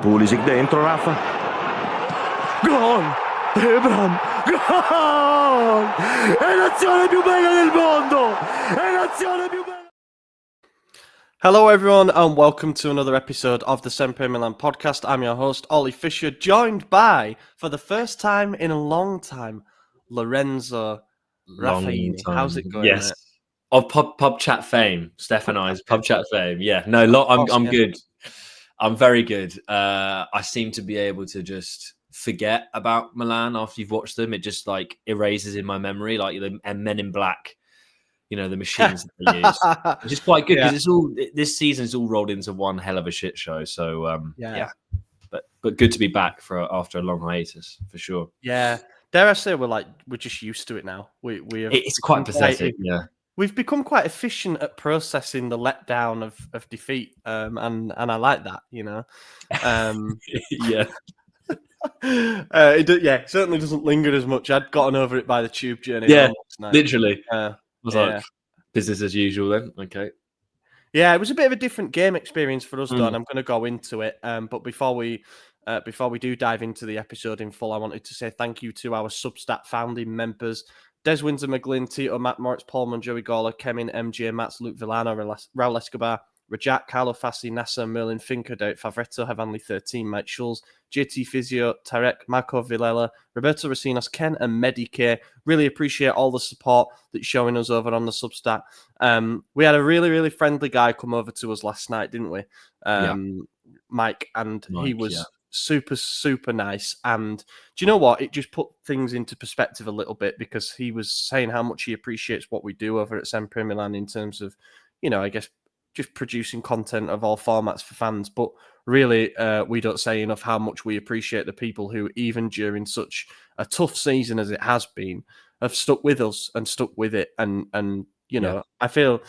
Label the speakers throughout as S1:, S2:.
S1: Pulisic dentro, Rafa. Gol! Ebram! Gol! È l'azione più bella del mondo! È l'azione più bella!
S2: Hello everyone and welcome to another episode of the SempreMilan podcast. I'm your host, Oli Fisher, joined by, for the first time in a long time, Lorenzo Raffaini. How's it going,
S3: Yes.
S2: mate?
S3: Of pub chat fame, Steph and I's pub chat fame. Yeah, no, I'm good. I'm very good. I seem to be able to just forget about Milan after you've watched them. It just like erases in my memory, like the Men in Black, you know, the machines that they use, which is quite good because it's all this season's all rolled into one hell of a shit show. So yeah. But good to be back after a long hiatus for sure.
S2: Yeah, dare I say we're just used to it now.
S3: It's quite pathetic. Yeah.
S2: We've become quite efficient at processing the letdown of defeat, and I like that, you know.
S3: Yeah.
S2: It certainly doesn't linger as much. I'd gotten over it by the tube journey.
S3: Yeah,
S2: last night.
S3: literally. I was like, business as usual then. Okay.
S2: Yeah, it was a bit of a different game experience for us, though, and I'm going to go into it. But before we do dive into the episode in full, I wanted to say thank you to our Substat founding members: Des Windsor McGlynn, Tito, Matt Moritz, Paul Joey Gawler, Kemin, MJ, Mats, Luke Villano, Raul Escobar, Rajat, Carlo Fassi, Nasser, Merlin, Finker, Doubt, Favretto, Heavenly 13, Mike Schulz, JT Physio, Tarek, Marco Villela, Roberto Racinos, Ken, and Medicare. Really appreciate all the support that you're showing us over on the Substat. We had a really, really friendly guy come over to us last night, didn't we? Mike, and he was super, super nice. And do you know what? It just put things into perspective a little bit because he was saying how much he appreciates what we do over at SempreMilan in terms of, you know, I guess just producing content of all formats for fans. But really, we don't say enough how much we appreciate the people who, even during such a tough season as it has been, have stuck with us and stuck with it. And you know, I feel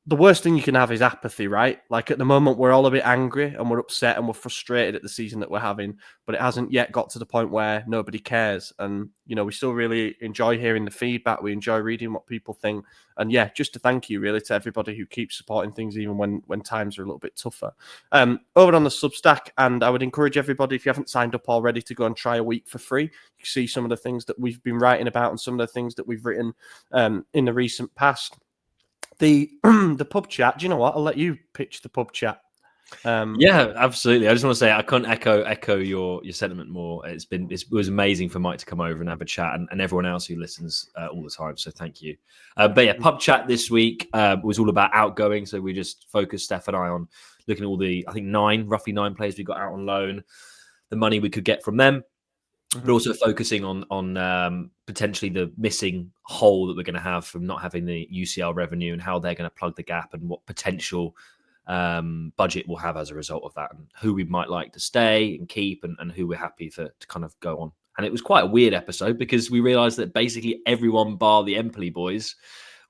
S2: the worst thing you can have is apathy, right? Like at the moment, we're all a bit angry and we're upset and we're frustrated at the season that we're having, but it hasn't yet got to the point where nobody cares. And, you know, we still really enjoy hearing the feedback. We enjoy reading what people think. And yeah, just to thank you really to everybody who keeps supporting things, even when times are a little bit tougher. Over on the Substack, and I would encourage everybody, if you haven't signed up already, to go and try a week for free. You can see some of the things that we've been writing about and some of the things that we've written in the recent past. The pub chat. Do you know what? I'll let you pitch the pub chat.
S3: Yeah, absolutely. I just want to say I can't echo your sentiment more. It was amazing for Mike to come over and have a chat, and everyone else who listens all the time. So thank you. But yeah, pub chat this week was all about outgoing. So we just focused, Steph and I, on looking at all the roughly nine players we got out on loan, the money we could get from them, but also focusing on potentially the missing hole that we're going to have from not having the UCL revenue and how they're going to plug the gap and what potential budget we'll have as a result of that, and who we might like to stay and keep and who we're happy to kind of go on. And it was quite a weird episode because we realised that basically everyone bar the Empoli boys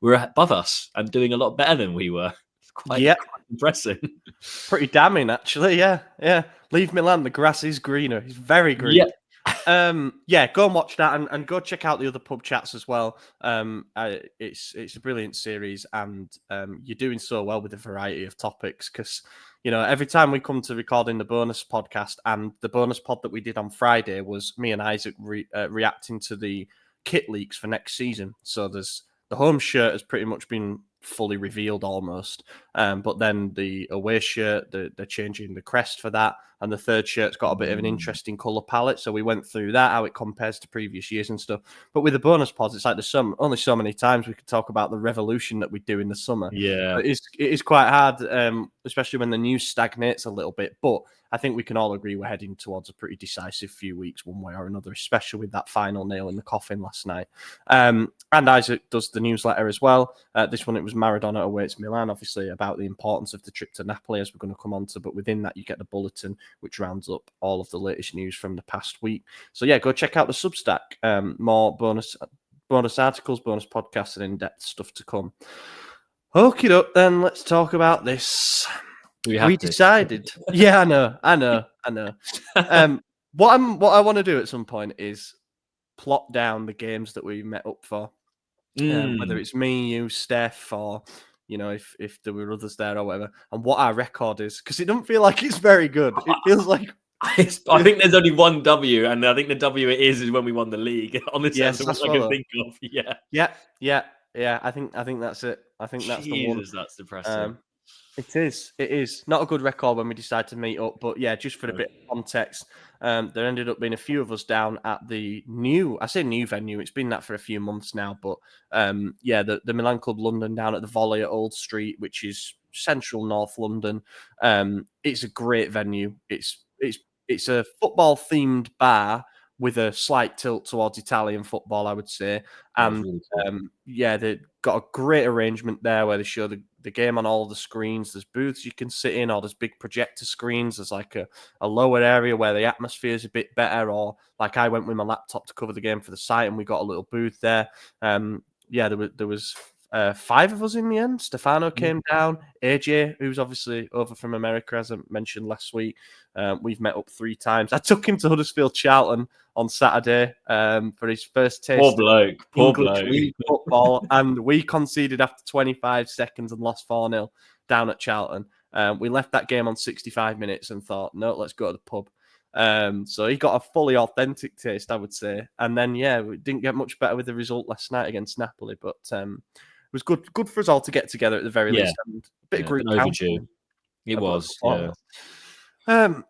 S3: were above us and doing a lot better than we were. Quite impressive.
S2: Pretty damning, actually. Yeah. Leave Milan, the grass is greener. It's very green.
S3: Yeah.
S2: Go and watch that and go check out the other pub chats as well. It's a brilliant series, and you're doing so well with a variety of topics because, you know, every time we come to recording the bonus podcast, and the bonus pod that we did on Friday was me and Isaac reacting to the kit leaks for next season. So the home shirt has pretty much been fully revealed almost, but then the away shirt, they're changing the crest for that, and the third shirt's got a bit of an interesting colour palette, so we went through that, how it compares to previous years and stuff. But with the bonus pods, it's like there's only so many times we could talk about the revolution that we do in the summer.
S3: Yeah,
S2: it is quite hard, especially when the news stagnates a little bit, but I think we can all agree we're heading towards a pretty decisive few weeks one way or another, especially with that final nail in the coffin last night. And Isaac does the newsletter as well. This one, it was Maradona awaits Milan, obviously about the importance of the trip to Napoli, as we're going to come on to. But within that, you get the bulletin, which rounds up all of the latest news from the past week. So yeah, go check out the Substack. More bonus articles, bonus podcasts, and in-depth stuff to come. Okie doke, then let's talk about this. We decided. Yeah, I know. What I want to do at some point is plot down the games that we met up for. Whether it's me, you, Steph, or, you know, if there were others there or whatever, and what our record is, because it doesn't feel like it's very good. It feels like
S3: I think there's only one W, and I think the W it is when we won the league. Honestly,
S2: Yes,
S3: that's the
S2: I
S3: one I
S2: saw
S3: can
S2: that.
S3: think of. Yeah.
S2: Yeah. I think that's it. I think that's the one.
S3: Jesus, that's depressing.
S2: It is. It is not a good record when we decide to meet up. But yeah, just for a bit of context, there ended up being a few of us down at the new. I say new venue. It's been that for a few months now. But yeah, the Milan Club London down at the Volley at Old Street, which is central North London. It's a great venue. It's a football themed bar with a slight tilt towards Italian football, I would say.
S3: Oh, it's
S2: And
S3: really cool.
S2: yeah, they've got a great arrangement there where they show the game on all the screens. There's booths you can sit in, or there's big projector screens. There's like a lower area where the atmosphere is a bit better, or like I went with my laptop to cover the game for the site, and we got a little booth there. Yeah, there was 5 of us in the end. Stefano came down. AJ, who's obviously over from America, as I mentioned last week. We've met up 3 times. I took him to Huddersfield Charlton on Saturday for his first taste
S3: Poor
S2: of
S3: bloke. Poor
S2: English
S3: bloke.
S2: League football, and we conceded after 25 seconds and lost 4-0 down at Charlton. We left that game on 65 minutes and thought, no, let's go to the pub. So he got a fully authentic taste, I would say. And then, yeah, we didn't get much better with the result last night against Napoli, but it was good for us all to get together at the very
S3: Yeah.
S2: least. And a bit of group
S3: been overdue.
S2: counselling.
S3: It was.
S2: Yeah.
S3: Yeah.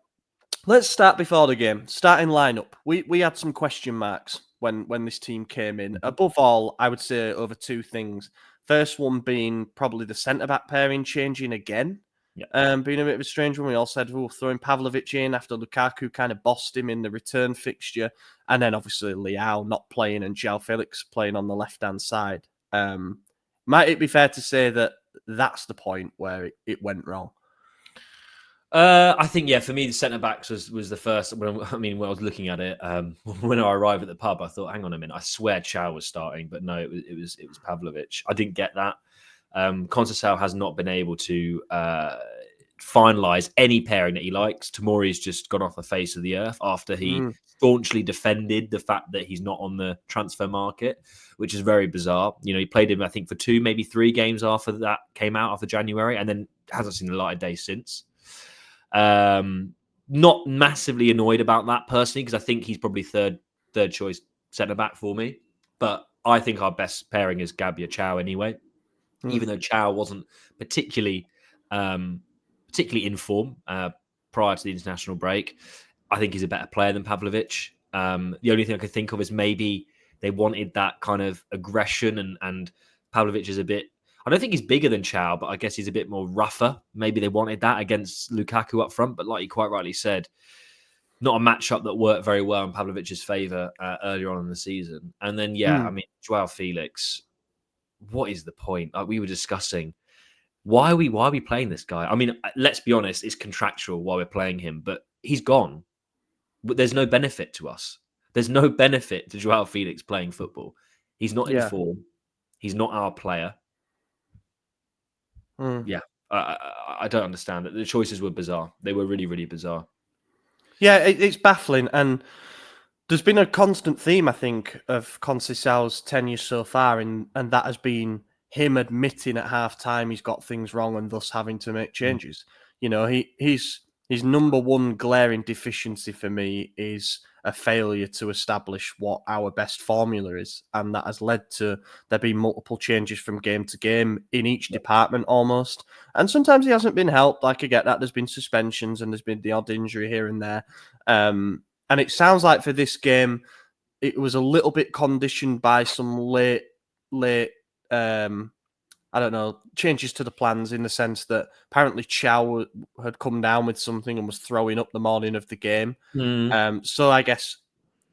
S2: Let's start before the game. Starting lineup. We had some question marks when this team came in. Above all, I would say over 2 things. First one being probably the centre-back pairing changing again. Being a bit of a strange one. We all said, we'll throw in Pavlovic in after Lukaku kind of bossed him in the return fixture. And then obviously Leao not playing and João Felix playing on the left-hand side. Might it be fair to say that that's the point where it went wrong?
S3: I think, yeah, for me, the centre backs was the first. When I was looking at it, when I arrived at the pub, I thought, hang on a minute, I swear Chow was starting, but no, it was Pavlovic. I didn't get that. Conceição has not been able to finalise any pairing that he likes. Tomori's just gone off the face of the earth after he staunchly defended the fact that he's not on the transfer market, which is very bizarre. You know, he played him, I think, for 2, maybe 3 games after that came out after January, and then hasn't seen the light of day since. Not massively annoyed about that personally, because I think he's probably third choice centre back for me. But I think our best pairing is Gabia Chow anyway. Even though Chow wasn't particularly in form prior to the international break, I think he's a better player than Pavlovic. The only thing I could think of is maybe they wanted that kind of aggression, and Pavlovic is a bit. I don't think he's bigger than Chow, but I guess he's a bit more rougher. Maybe they wanted that against Lukaku up front, but like you quite rightly said, not a matchup that worked very well in Pavlovic's favour earlier on in the season. And then, I mean, João Felix, what is the point? Like we were discussing, why are we playing this guy? I mean, let's be honest, it's contractual why we're playing him, but he's gone. But there's no benefit to us. There's no benefit to João Felix playing football. He's not in form. He's not our player. Yeah, I don't understand it. The choices were bizarre. They were really, really bizarre.
S2: Yeah, it's baffling. And there's been a constant theme, I think, of Conceição's tenure so far, and that has been him admitting at half-time he's got things wrong and thus having to make changes. You know, his number one glaring deficiency for me is a failure to establish what our best formula is, and that has led to there being multiple changes from game to game in each department almost. And sometimes he hasn't been helped. Like I get that there's been suspensions and there's been the odd injury here and there. And it sounds like for this game, it was a little bit conditioned by some late I don't know, changes to the plans in the sense that apparently Chow had come down with something and was throwing up the morning of the game. So I guess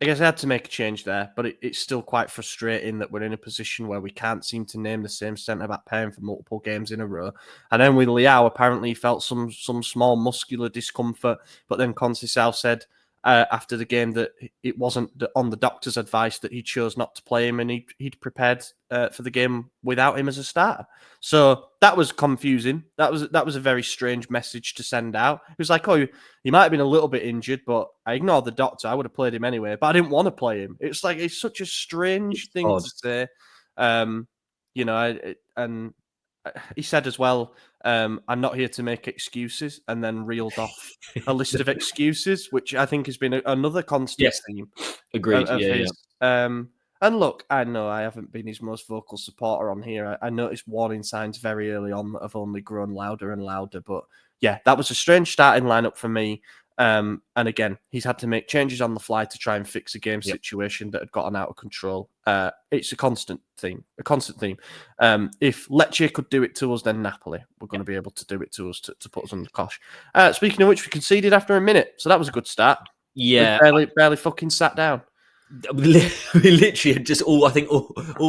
S2: I had to make a change there, but it's still quite frustrating that we're in a position where we can't seem to name the same centre-back pairing for multiple games in a row. And then with Leao, apparently he felt some small muscular discomfort, but then Conceição said after the game that it wasn't on the doctor's advice that he chose not to play him, and he'd prepared for the game without him as a starter. So that was confusing. That was a very strange message to send out. It was like, oh, he might have been a little bit injured, but I ignored the doctor. I would have played him anyway, but I didn't want to play him. It's like it's such a strange thing to say. You know, and he said as well, I'm not here to make excuses, and then reeled off a list of excuses, which I think has been another constant
S3: Yes.
S2: theme
S3: Agreed.
S2: of
S3: Yeah,
S2: his. And look, I know I haven't been his most vocal supporter on here. I noticed warning signs very early on that have only grown louder and louder. But yeah, that was a strange starting lineup for me. And again, he's had to make changes on the fly to try and fix a game
S3: Yep.
S2: situation that had gotten out of control. It's a constant theme. If Lecce could do it to us, then Napoli were going to be able to do it to us to put us on the cosh. Speaking of which, we conceded after a minute, so that was a good start.
S3: Yeah.
S2: We barely fucking sat down.
S3: We literally just all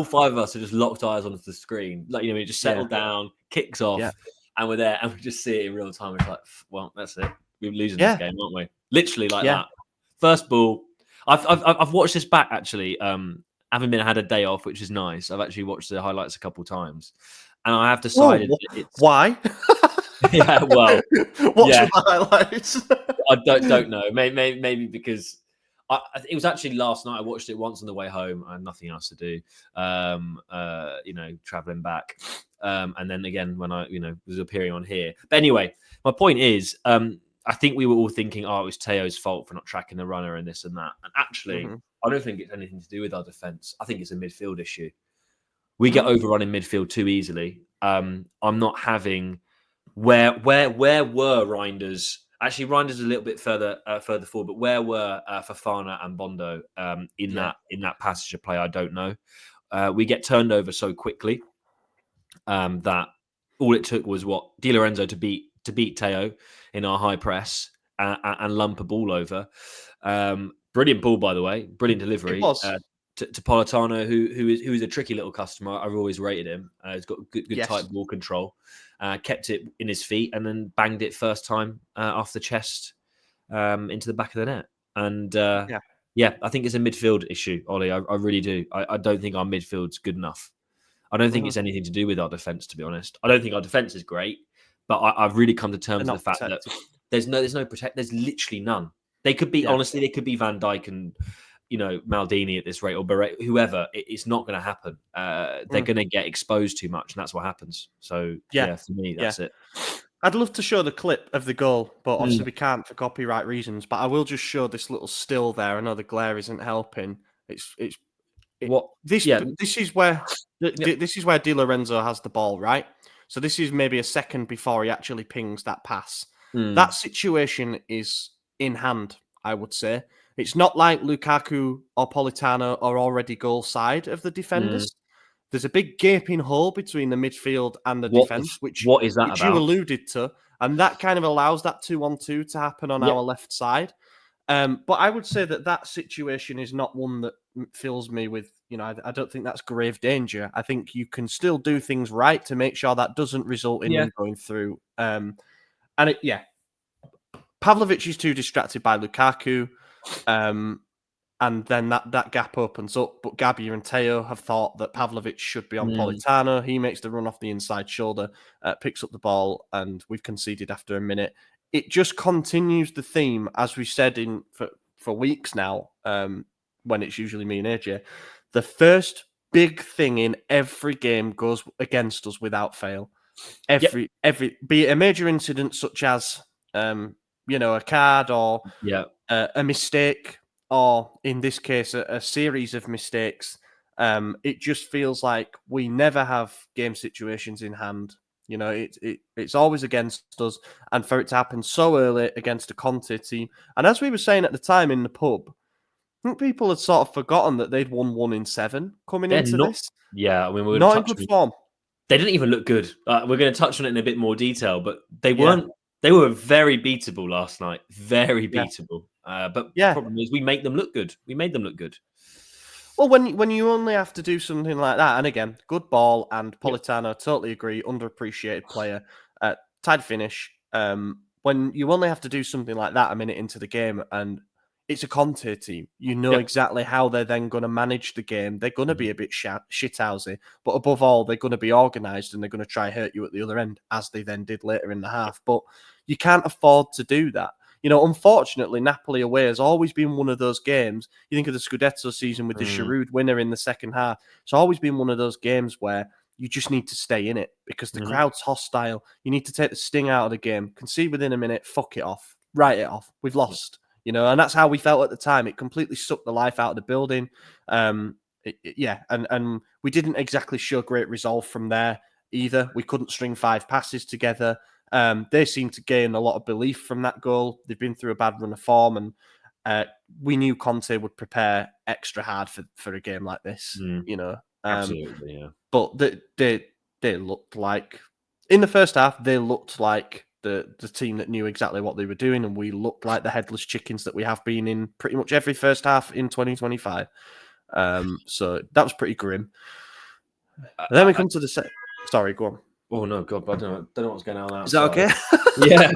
S3: five of us are just locked eyes onto the screen. Like, we just settled down, kicks off, and we're there, and we just see it in real time. It's like, well, that's it. We're losing this game, aren't we? Literally like that. First ball. I've watched this back actually. Having had a day off, which is nice. I've actually watched the highlights a couple of times, and I have decided
S2: why.
S3: Yeah, well,
S2: watch the highlights.
S3: I don't know. Maybe because. It was actually last night. I watched it once on the way home. I had nothing else to do, traveling back. And then again, when I, was appearing on here. But anyway, my point is, I think we were all thinking, it was Teo's fault for not tracking the runner and this and that. And actually, I don't think it's anything to do with our defense. I think it's a midfield issue. We get overrun in midfield too easily. I'm not having where were Reinders? Actually, Reinders a little bit further forward, but where were Fofana and Bondo in that passage of play? I don't know. We get turned over so quickly that all it took was Di Lorenzo to beat Teo in our high press and lump a ball over. Brilliant ball, by the way. Brilliant delivery.
S2: It was.
S3: To Politano, who is a tricky little customer. I've always rated him. He's got good tight ball control. Kept it in his feet and then banged it first time off the chest into the back of the net. And I think it's a midfield issue, Ollie. I really do. I don't think our midfield's good enough. I don't think it's anything to do with our defense, to be honest. I don't think our defense is great, but I've really come to terms with the fact that there's no protect. There's literally none. They could be honestly, they could be Van Dijk and Maldini at this rate, or Barret, whoever. It's not going to happen. They're going to get exposed too much, and that's what happens. So for me, that's it.
S2: I'd love to show the clip of the goal, but obviously we can't for copyright reasons. But I will just show this little still there. I know the glare isn't helping. This is where Di Lorenzo has the ball, right? So this is maybe a second before he actually pings that pass. That situation is in hand, I would say. It's not like Lukaku or Politano are already goal side of the defenders. There's a big gaping hole between the midfield and the defence, which
S3: you
S2: alluded to, and that kind of allows that 2-on-2 to happen on our left side. But I would say that situation is not one that fills me with, I don't think that's grave danger. I think you can still do things right to make sure that doesn't result in them going through. Pavlovic is too distracted by Lukaku. And then that gap opens up. But Gabia and Teo have thought that Pavlovic should be on Politano. He makes the run off the inside shoulder, picks up the ball, and we've conceded after a minute. It just continues the theme, as we said for weeks now, when it's usually me and AJ. The first big thing in every game goes against us without fail. Every be it a major incident such as a card or a mistake, or in this case, a series of mistakes. It just feels like we never have game situations in hand. It's always against us, and for it to happen so early against a Conte team, and as we were saying at the time in the pub, I think people had sort of forgotten that they'd won 1 in 7 coming into this.
S3: Yeah, I mean,
S2: we're not in good form.
S3: They didn't even look good. We're going to touch on it in a bit more detail, but they weren't. They were very beatable last night. Very beatable. But the problem is we make them look good. We made them look good.
S2: Well, when you only have to do something like that, and again, good ball, and Politano, totally agree, underappreciated player, tied finish. When you only have to do something like that a minute into the game, and it's a Conte team, exactly how they're then going to manage the game. They're going to be a bit shithousey, but above all, they're going to be organised and they're going to try hurt you at the other end, as they then did later in the half. But you can't afford to do that. Unfortunately, Napoli away has always been one of those games. You think of the Scudetto season with the Giroud winner in the second half. It's always been one of those games where you just need to stay in it because the crowd's hostile. You need to take the sting out of the game. Concede within a minute, fuck it off, write it off. We've lost, and that's how we felt at the time. It completely sucked the life out of the building. And we didn't exactly show great resolve from there either. We couldn't string 5 passes together. They seemed to gain a lot of belief from that goal. They've been through a bad run of form, and we knew Conte would prepare extra hard for a game like this.
S3: Absolutely, yeah.
S2: But they looked like, in the first half, they looked like the team that knew exactly what they were doing, and we looked like the headless chickens that we have been in pretty much every first half in 2025. So that was pretty grim. And then we come to the set. Sorry, go on.
S3: Oh no, God! I don't know what's going on outside.
S2: Is that okay?
S3: Yeah,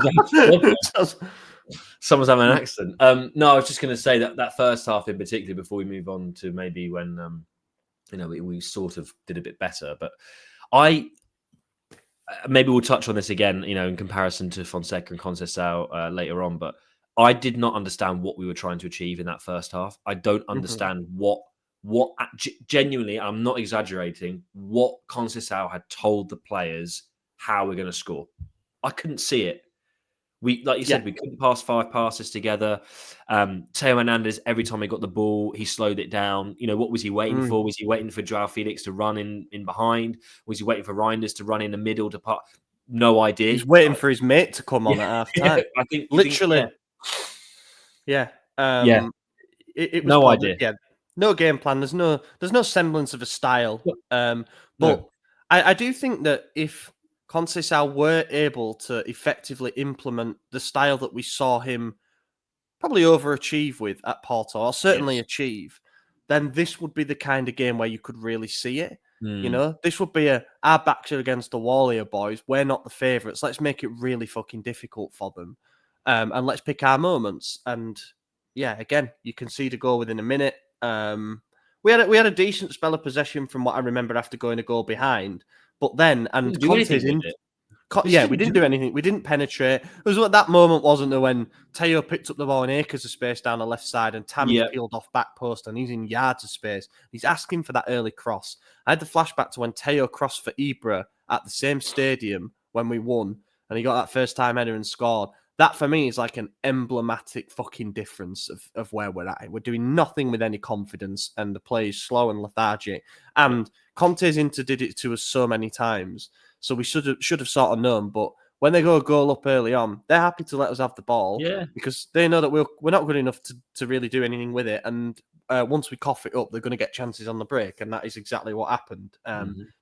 S3: someone's having an accident. No, I was just going to say that first half in particular, before we move on to maybe when we sort of did a bit better. But maybe we'll touch on this again, in comparison to Fonseca and Conceição later on. But I did not understand what we were trying to achieve in that first half. I don't understand what genuinely, I'm not exaggerating, what Conceição had told the players how we're going to score. I couldn't see it. We, like you said, we couldn't pass 5 passes together. Theo Hernandez, every time he got the ball, he slowed it down. What was he waiting for? Was he waiting for Joao Felix to run in behind? Was he waiting for Reinders to run in the middle to part? No idea.
S2: He's waiting for his mate to come on at half time.
S3: I think
S2: literally. It was
S3: no idea.
S2: Yeah, no game plan. There's no semblance of a style. But I do think that if Conceição were able to effectively implement the style that we saw him probably overachieve with at Porto, or certainly achieve, then this would be the kind of game where you could really see it. This would be our backs are against the wall here, boys. We're not the favourites. Let's make it really fucking difficult for them. And let's pick our moments. And again, you can see the goal within a minute. We had a decent spell of possession from what I remember after going a goal behind. But then, and Conte's in. We didn't do anything. We didn't penetrate. It was what that moment, wasn't there, when Theo picked up the ball in acres of space down the left side and Tammy peeled off back post and he's in yards of space. He's asking for that early cross. I had the flashback to when Theo crossed for Ibra at the same stadium when we won and he got that first time header and scored. That for me is like an emblematic fucking difference of where we're at. We're doing nothing with any confidence and the play is slow and lethargic. And Conte's Inter did it to us so many times. So we should have sort of known. But when they go a goal up early on, they're happy to let us have the ball because they know that we're not good enough to really do anything with it. And once we cough it up, they're going to get chances on the break. And that is exactly what happened.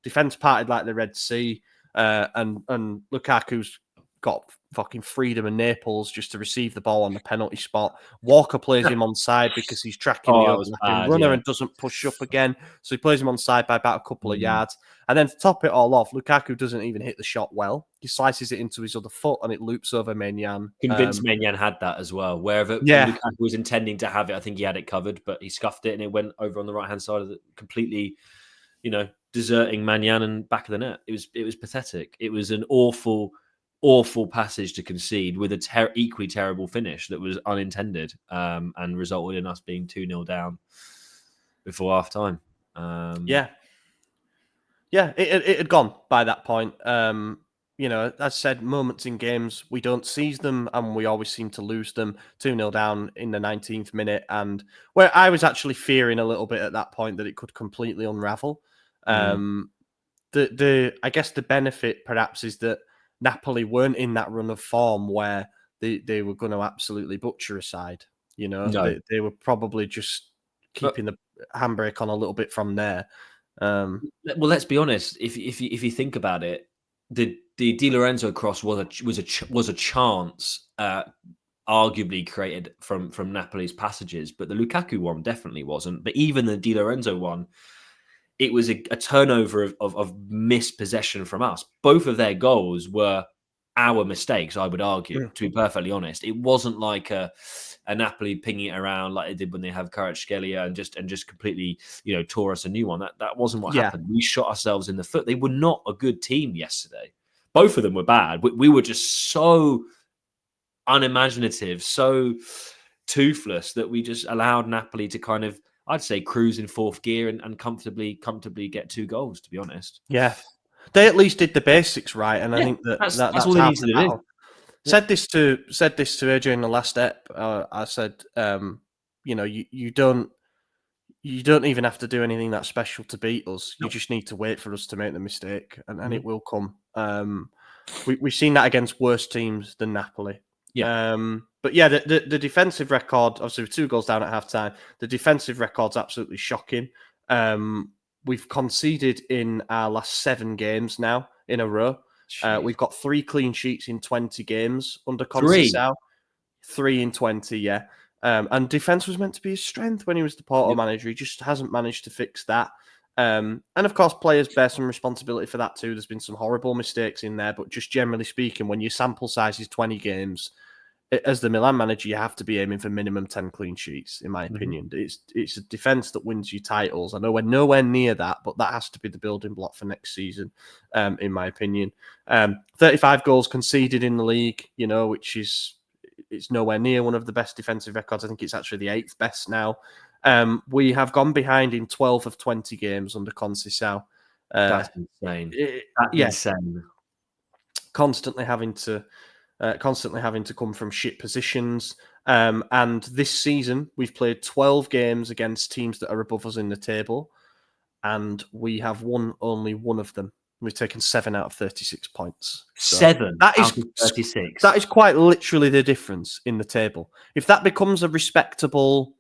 S2: Defence parted like the Red Sea. And Lukaku's got fucking freedom in Naples just to receive the ball on the penalty spot. Walker plays him onside because he's tracking the overlapping runner and doesn't push up again. So he plays him onside by about a couple of yards. And then to top it all off, Lukaku doesn't even hit the shot well. He slices it into his other foot and it loops over Maignan.
S3: Convinced Maignan had that as well. Wherever Lukaku was intending to have it, I think he had it covered, but he scuffed it and it went over on the right-hand side of it, completely, deserting Maignan and back of the net. It was pathetic. It was an awful passage to concede with a equally terrible finish that was unintended and resulted in us being 2-0 down before half time.
S2: It had gone by that point. As I said, moments in games, we don't seize them and we always seem to lose them. 2-0 down in the 19th minute. And where I was actually fearing a little bit at that point that it could completely unravel. I guess the benefit perhaps is that Napoli weren't in that run of form where they were going to absolutely butcher a side. They were probably just keeping the handbrake on a little bit from there.
S3: Well, let's be honest. If you think about it, the Di Lorenzo cross was a chance, arguably created from Napoli's passages, but the Lukaku one definitely wasn't. But even the Di Lorenzo one, it was a turnover of mispossession from us. Both of their goals were our mistakes, I would argue, to be perfectly honest. It wasn't like a Napoli pinging it around like they did when they have Kvaratskhelia and just completely, tore us a new one. That wasn't what happened. We shot ourselves in the foot. They were not a good team yesterday. Both of them were bad. We were just so unimaginative, so toothless that we just allowed Napoli to kind of I'd say cruise in fourth gear and comfortably get 2 goals, to be honest.
S2: Yeah, they at least did the basics right, and I think
S3: that's
S2: that's
S3: all they
S2: half
S3: need
S2: the
S3: to
S2: battle.
S3: do.
S2: Said this to AJ in the last step. I said, you don't even have to do anything that special to beat us. You just need to wait for us to make the mistake, and it will come. We've seen that against worse teams than Napoli.
S3: Yeah.
S2: But yeah, the defensive record, obviously with 2 goals down at half time, the defensive record's absolutely shocking. We've conceded in our last 7 games now in a row. We've got 3 clean sheets in 20 games under Conceição. 3 in 20, yeah. And defence was meant to be his strength when he was the Porto manager. He just hasn't managed to fix that. And of course, players bear some responsibility for that too. There's been some horrible mistakes in there, but just generally speaking, when your sample size is 20 games, as the Milan manager, you have to be aiming for minimum 10 clean sheets, in my opinion. It's a defence that wins you titles. I know we're nowhere near that, but that has to be the building block for next season, in my opinion. 35 goals conceded in the league, which is it's nowhere near one of the best defensive records. I think it's actually the 8th best now. We have gone behind in 12 of 20 games under Conceição.
S3: That's insane. Insane.
S2: Constantly having to come from shit positions. And this season, we've played 12 games against teams that are above us in the table, and we have won only one of them. We've taken 7 out of 36 points. So
S3: 7
S2: out
S3: of 36.
S2: That is quite literally the difference in the table. If that becomes a respectable,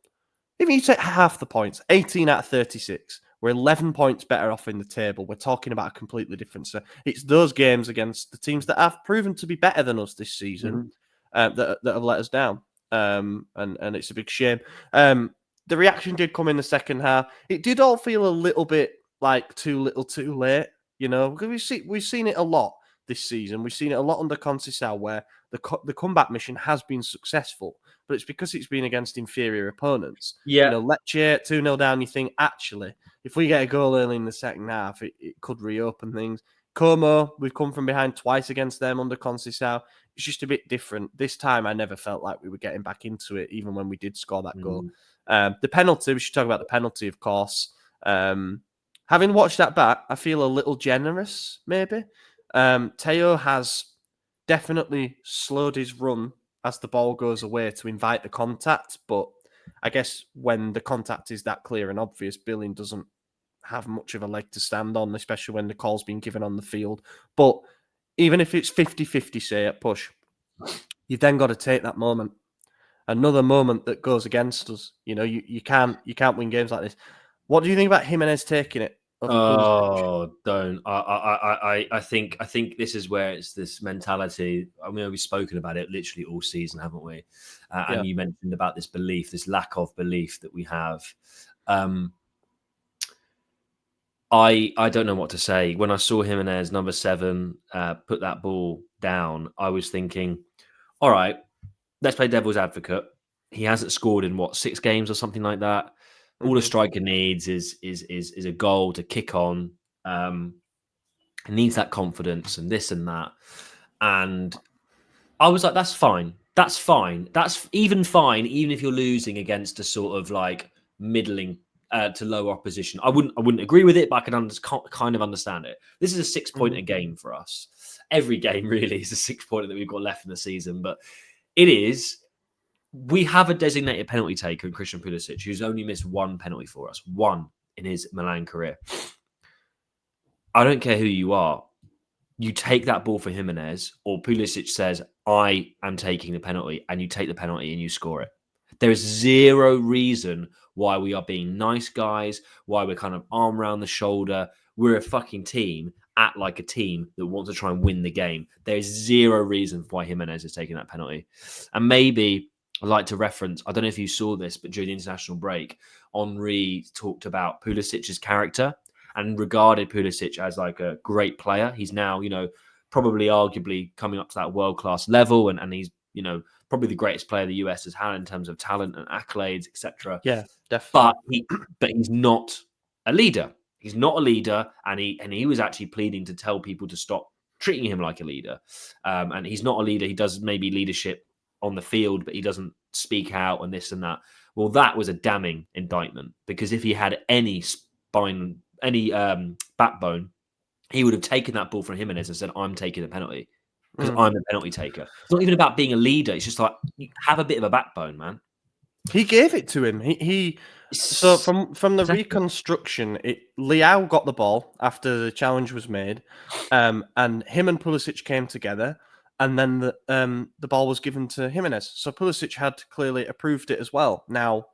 S2: if you take half the points, 18 out of 36, we're 11 points better off in the table. We're talking about a completely different. So it's those games against the teams that have proven to be better than us this season that have let us down. And it's a big shame. The reaction did come in the second half. It did all feel a little bit like too little, too late. Because we've seen it a lot this season. We've seen it a lot under Conceição, where the comeback mission has been successful, but it's because it's been against inferior opponents.
S3: Yeah.
S2: Lecce 2-0 down. You think, actually, if we get a goal early in the second half, it could reopen things. Como, we've come from behind twice against them under Conceição. It's just a bit different. This time, I never felt like we were getting back into it, even when we did score that goal. The penalty, we should talk about the penalty, of course. Having watched that back, I feel a little generous, maybe. Teo has definitely slowed his run as the ball goes away to invite the contact, but I guess when the contact is that clear and obvious, Billing doesn't have much of a leg to stand on, especially when the call's been given on the field. But even if it's 50-50, say, at push, you've then got to take that moment. Another moment that goes against us. You can't win games like this. What do you think about Jimenez taking it?
S3: Oh, don't. I think this is where it's this mentality. I mean, we've spoken about it literally all season, haven't we? And you mentioned about this belief, this lack of belief that we have. I don't know what to say. When I saw Jimenez, number 7, put that ball down, I was thinking, all right, let's play devil's advocate. He hasn't scored in 6 games or something like that. All a striker needs is a goal to kick on. He needs that confidence and this and that. And I was like, that's fine. That's fine. That's even fine, even if you're losing against a sort of like middling to low opposition. I wouldn't agree with it, but I can kind of understand it. This is a 6-pointer game for us. Every game really is a 6-pointer that we've got left in the season, but it is. We have a designated penalty taker in Christian Pulisic, who's only missed 1 penalty for us, 1 in his Milan career. I don't care who you are. You take that ball for Jimenez, or Pulisic says, I am taking the penalty, and you take the penalty and you score it. There is 0 reason why we are being nice guys, why we're kind of arm around the shoulder. We're a fucking team, act like a team that wants to try and win the game. There is 0 reason why Jimenez is taking that penalty. And maybe I'd like to reference, I don't know if you saw this, but during the international break, Henry talked about Pulisic's character and regarded Pulisic as like a great player. He's now, probably arguably coming up to that world-class level, and he's, probably the greatest player the US has had in terms of talent and accolades, etc.
S2: Yeah, definitely.
S3: But he's not a leader. He's not a leader, and he was actually pleading to tell people to stop treating him like a leader. And he's not a leader. He does maybe leadership on the field, but he doesn't speak out and this and that. Well, that was a damning indictment, because if he had any spine, any backbone, he would have taken that ball from Jimenez and said, I'm taking the penalty because I'm the penalty taker. It's not even about being a leader. It's just like, you have a bit of a backbone, man.
S2: He gave it to him. So from the reconstruction, Leao got the ball after the challenge was made, and him and Pulisic came together, and then the ball was given to Jimenez. So Pulisic had clearly approved it as well. Now,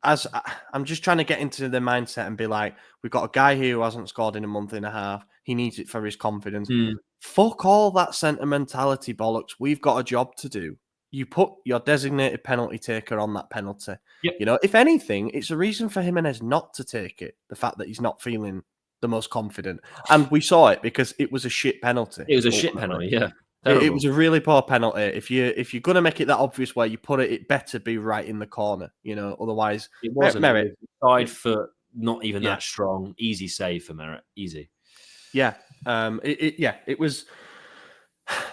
S2: as I'm just trying to get into the mindset and be like, we've got a guy here who hasn't scored in a month and a half. He needs it for his confidence. Fuck all that sentimentality bollocks. We've got a job to do. You put your designated penalty taker on that penalty.
S3: Yep.
S2: You know, if anything, it's a reason for Jimenez not to take it. The fact that he's not feeling the most confident. And we saw it because it was a shit penalty.
S3: It was a shit penalty, yeah.
S2: It was a really poor penalty. If you're gonna make it that obvious where you put it, it better be right in the corner. You know, otherwise
S3: it wasn't.
S2: Merit.
S3: Side foot, not even that strong. Easy save for Merit. Easy.
S2: Yeah. It was.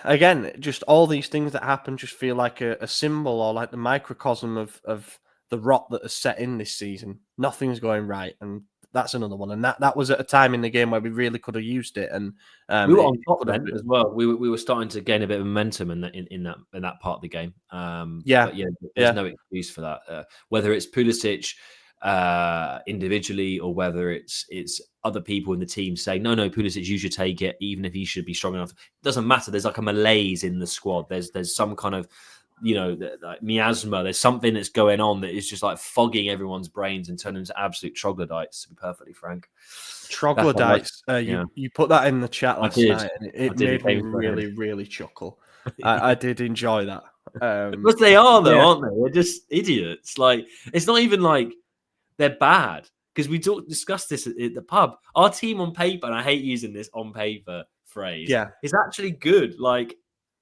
S2: Again, just all these things that happen just feel like a symbol or like the microcosm of the rot that has set in this season. Nothing's going right, and that's another one. And that was at a time in the game where we really could have used it. And
S3: we were on top then as well. We were starting to gain a bit of momentum in that part of the game. There's no excuse for that. Whether it's Pulisic individually or whether it's other people in the team saying, no, Pulisic, you should take it, even if he should be strong enough. It doesn't matter. There's like a malaise in the squad. There's some kind of, like miasma. There's something that's going on that is just like fogging everyone's brains and turning into absolute troglodytes, to be perfectly frank.
S2: Troglodytes. You put that in the chat last night, and it made me really, really chuckle. I did enjoy that.
S3: But they are, though, aren't they? They're just idiots. Like, it's not even like they're bad. Because we discussed this at the pub. Our team on paper, and I hate using this on paper phrase, is actually good. Like,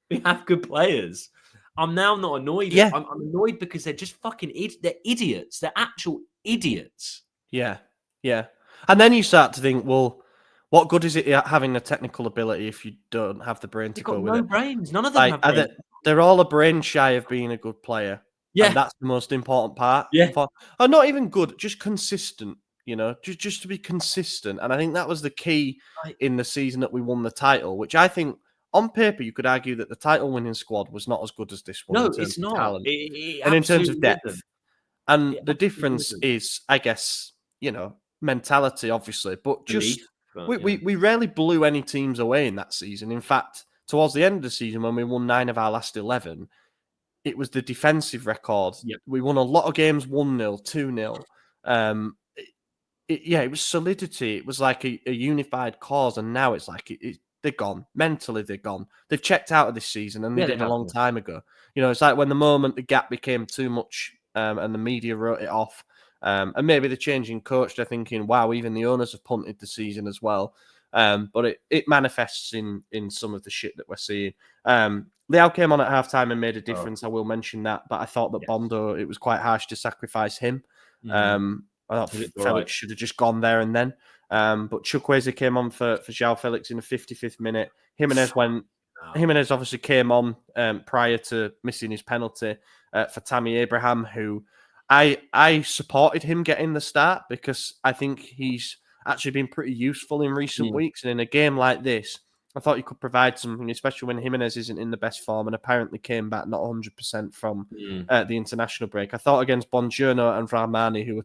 S3: we have good players. I'm now not annoyed.
S2: Yeah.
S3: I'm annoyed because they're just fucking they're idiots. They're actual idiots.
S2: Yeah. And then you start to think, well, what good is it having the technical ability if you don't have the brain to go with it?
S3: No brains. None of them have brains.
S2: They're all a brain shy of being a good player. Yeah, and that's the most important part.
S3: Yeah,
S2: or not even good, just consistent. Just to be consistent. And I think that was the key in the season that we won the title. Which I think, on paper, you could argue that the title-winning squad was not as good as this one.
S3: No, it's not.
S2: Talent, and in terms of depth, isn't. And the difference is, I guess, mentality, obviously, but just we rarely blew any teams away in that season. In fact, towards the end of the season, when we won 9 of our last 11. It was the defensive record.
S3: Yep.
S2: We won a lot of games 1-0, 2-0. It was solidity. It was like a unified cause, and now it's like they're gone. Mentally, they're gone. They've checked out of this season, and they did a long time ago. It's like when the gap became too much, and the media wrote it off. And maybe the changing coach, they're thinking, wow, even the owners have punted the season as well. But it manifests in some of the shit that we're seeing. Leao came on at halftime and made a difference. I will mention that, but I thought that Bondo, it was quite harsh to sacrifice him. I thought Felix should have just gone there and then. But Chukwueze came on for João Felix in the 55th minute. Jimenez obviously came on prior to missing his penalty for Tammy Abraham, who I supported him getting the start because I think he's actually been pretty useful in recent weeks. And in a game like this, I thought he could provide something, especially when Jimenez isn't in the best form and apparently came back not 100% from the international break. I thought against Bongiorno and Rahmani, who were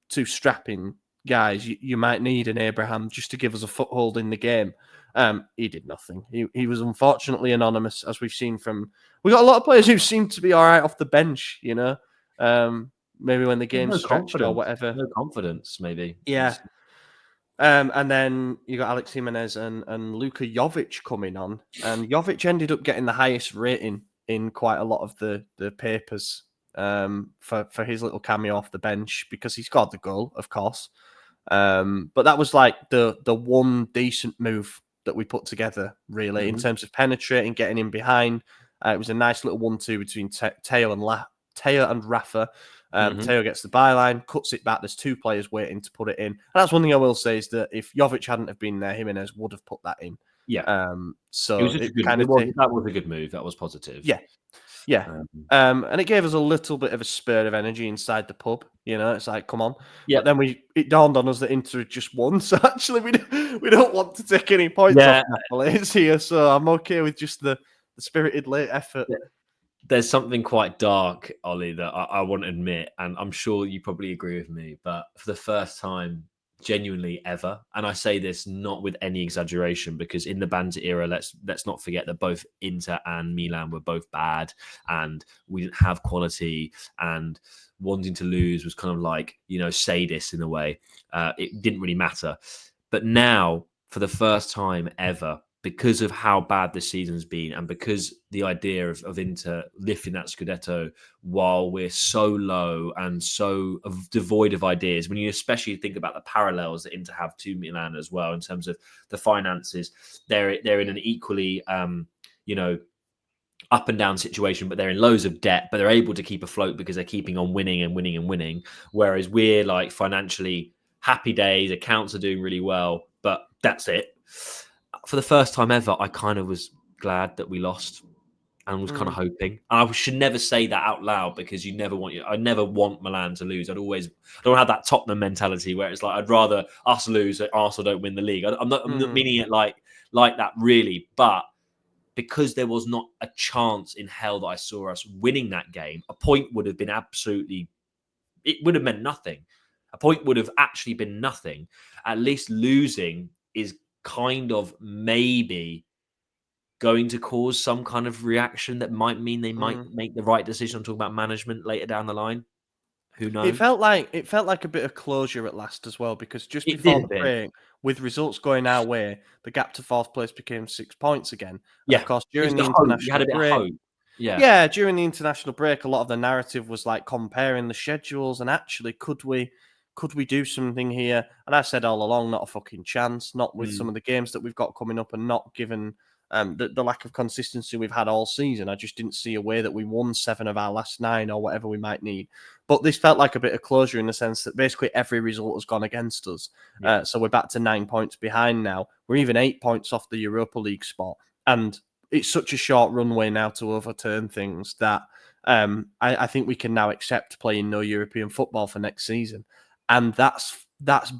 S2: two strapping guys, you might need an Abraham just to give us a foothold in the game. He did nothing. He was unfortunately anonymous, as we've seen from... We got a lot of players who seem to be all right off the bench, maybe when the game's stretched or whatever.
S3: No confidence, maybe.
S2: Yeah. And then you got Alex Jimenez and Luka Jovic coming on. And Jovic ended up getting the highest rating in quite a lot of the papers for his little cameo off the bench because he scored the goal, of course. But that was like the one decent move that we put together, really, in terms of penetrating, getting in behind. It was a nice little 1-2 between Teo and Rafa. Teo gets the byline, cuts it back. There's two players waiting to put it in. And that's one thing I will say is that if Jovic hadn't have been there, Jimenez would have put that in.
S3: Yeah.
S2: So
S3: that was a good move. That was positive.
S2: Yeah. Yeah. And it gave us a little bit of a spur of energy inside the pub. It's like, come on.
S3: Yeah.
S2: But then it dawned on us that Inter had just won. So actually, we don't want to take any points off Napoli. It's here. So I'm okay with just the spirited late effort.
S3: There's something quite dark, Ollie, that I want to admit, and I'm sure you probably agree with me, but for the first time, genuinely ever, and I say this not with any exaggeration, because in the Banter era, let's not forget that both Inter and Milan were both bad, and we didn't have quality, and wanting to lose was kind of like, sadist in a way. It didn't really matter. But now, for the first time ever, because of how bad this season's been, and because the idea of Inter lifting that Scudetto while we're so low and so devoid of ideas, when you especially think about the parallels that Inter have to Milan as well in terms of the finances, they're in an equally up and down situation, but they're in loads of debt, but they're able to keep afloat because they're keeping on winning and winning and winning. Whereas we're like financially happy days, accounts are doing really well, but that's it. For the first time ever, I kind of was glad that we lost and was kind of hoping. And I should never say that out loud because I never want Milan to lose. I don't have that Tottenham mentality where it's like, I'd rather us lose so Arsenal don't win the league. I'm not meaning it like that really, but because there was not a chance in hell that I saw us winning that game, a point would have been it would have meant nothing. A point would have actually been nothing. At least losing is kind of maybe going to cause some kind of reaction that might mean they might make the right decision. I'm talking about management later down the line. Who knows?
S2: It felt like a bit of closure at last as well, because just before the break, with results going our way, the gap to fourth place became 6 points again. And of course, during the international break, during the international break, a lot of the narrative was like comparing the schedules and actually could we do something here? And I said all along, not a fucking chance. Not with some of the games that we've got coming up, and not given the lack of consistency we've had all season. I just didn't see a way that we won 7 of our last 9 or whatever we might need. But this felt like a bit of closure in the sense that basically every result has gone against us. So we're back to 9 points behind now. We're even 8 points off the Europa League spot. And it's such a short runway now to overturn things that I think we can now accept playing no European football for next season. And that's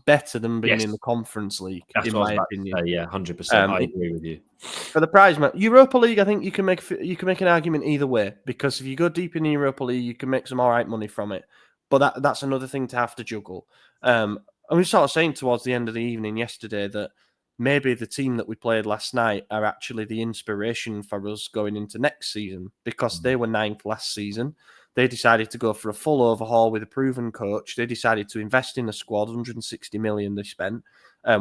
S2: better than being in the Conference League, in my opinion.
S3: 100%. I agree with you.
S2: For the prize money, Europa League, I think you can make an argument either way, because if you go deep in the Europa League, you can make some all right money from it. But that's another thing to have to juggle. I was sort of saying towards the end of the evening yesterday that maybe the team that we played last night are actually the inspiration for us going into next season, because they were 9th last season. They decided to go for a full overhaul with a proven coach. They decided to invest in the squad, 160 million they spent.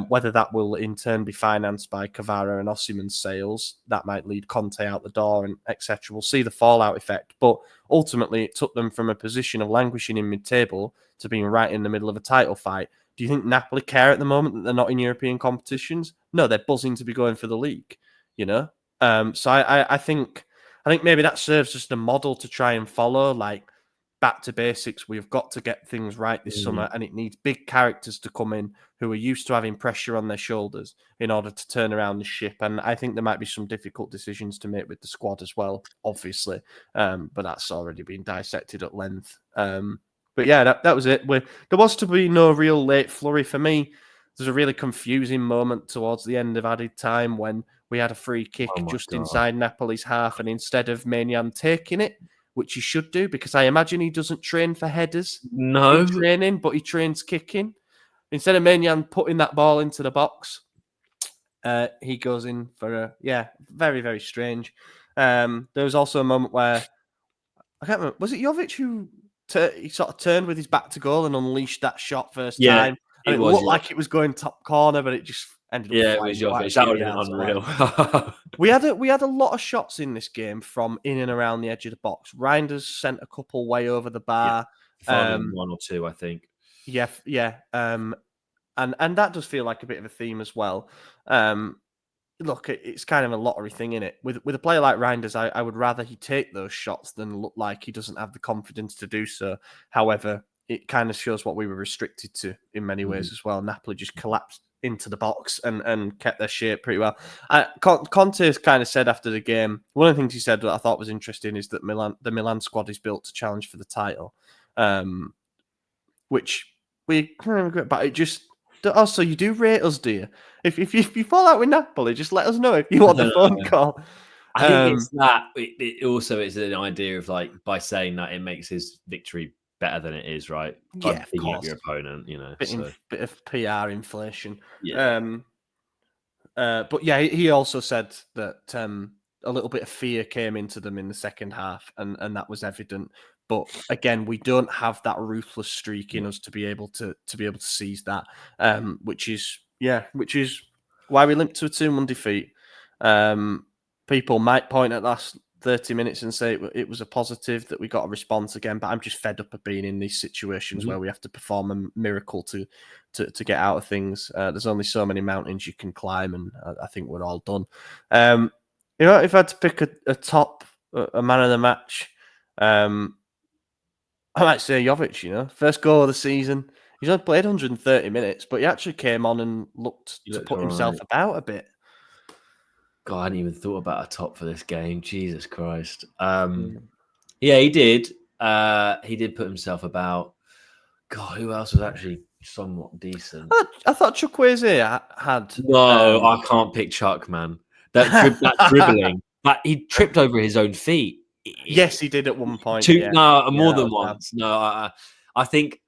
S2: Whether that will in turn be financed by Kvara and Osimhen's sales, that might lead Conte out the door and etc. We'll see the fallout effect. But ultimately, it took them from a position of languishing in mid-table to being right in the middle of a title fight. Do you think Napoli care at the moment that they're not in European competitions? No, they're buzzing to be going for the league, So I think maybe that serves as the model to try and follow, like back to basics. We've got to get things right this summer, and it needs big characters to come in who are used to having pressure on their shoulders in order to turn around the ship. And I think there might be some difficult decisions to make with the squad as well, obviously. But that's already been dissected at length. But yeah, that was it. There was to be no real late flurry for me. There's a really confusing moment towards the end of added time when we had a free kick inside Napoli's half, and instead of Maignan taking it, which he should do, because I imagine he doesn't train for headers in training, but he trains kicking. Instead of Maignan putting that ball into the box, he goes in for very, very strange. There was also a moment where, I can't remember, was it Jovic who he sort of turned with his back to goal and unleashed that shot first time? And it looked like it was going top corner, but it just ended up flying.
S3: It was Jovic. That would have been unreal.
S2: We had a lot of shots in this game from in and around the edge of the box. Reinders sent a couple way over the bar.
S3: One or two, I think.
S2: Yeah. And that does feel like a bit of a theme as well. Look, it's kind of a lottery thing, isn't it? With a player like Reinders, I would rather he take those shots than look like he doesn't have the confidence to do so. However, it kind of shows what we were restricted to in many ways as well. Napoli just collapsed into the box and kept their shape pretty well. Conte kind of said after the game, one of the things he said that I thought was interesting is that the Milan squad is built to challenge for the title, which we kind of regret, but it just also you do rate us, do you? If you fall out with Napoli, just let us know if you want the phone call.
S3: I think it's that. It also is an idea of like by saying that it makes his victory better than it is, right? By picking up your opponent,
S2: Bit of PR inflation.
S3: Yeah.
S2: But yeah, he also said that a little bit of fear came into them in the second half, and that was evident. But again, we don't have that ruthless streak in us to be able to seize that, which is why we limped to a 2-1 defeat. People might point at last 30 minutes and say it was a positive that we got a response again, but I'm just fed up of being in these situations where we have to perform a miracle to get out of things. There's only so many mountains you can climb, and I think we're all done. If I had to pick a top, a man of the match, I might say Jovic, first goal of the season. He's only played 130 minutes, but he actually came on and looked to put himself about a bit.
S3: God, I hadn't even thought about a top for this game. Jesus Christ. Yeah, he did. He did put himself about. God, who else was actually somewhat decent?
S2: I thought Chukwueze had.
S3: No, I can't pick Chuck, man. That dribbling. But he tripped over his own feet.
S2: Yes, he did at one point.
S3: More than once. Bad. No, I think,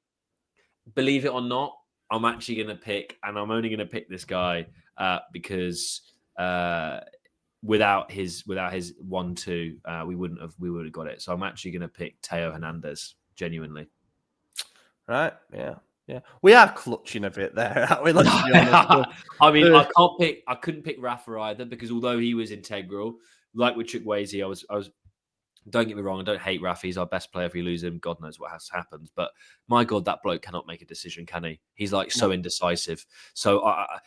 S3: believe it or not, I'm actually going to pick, and I'm only going to pick this guy because without his 1-2, we would have got it. So I'm actually going to pick Teo Hernandez. Genuinely,
S2: right? Yeah. We are clutching a bit there, aren't we? Let's be honest.
S3: I mean, I couldn't pick Rafa either because although he was integral, like with Chukwueze, I was. Don't get me wrong, I don't hate Rafa. He's our best player. If we lose him, God knows what has happened. But my God, that bloke cannot make a decision, can he? He's like so indecisive. So I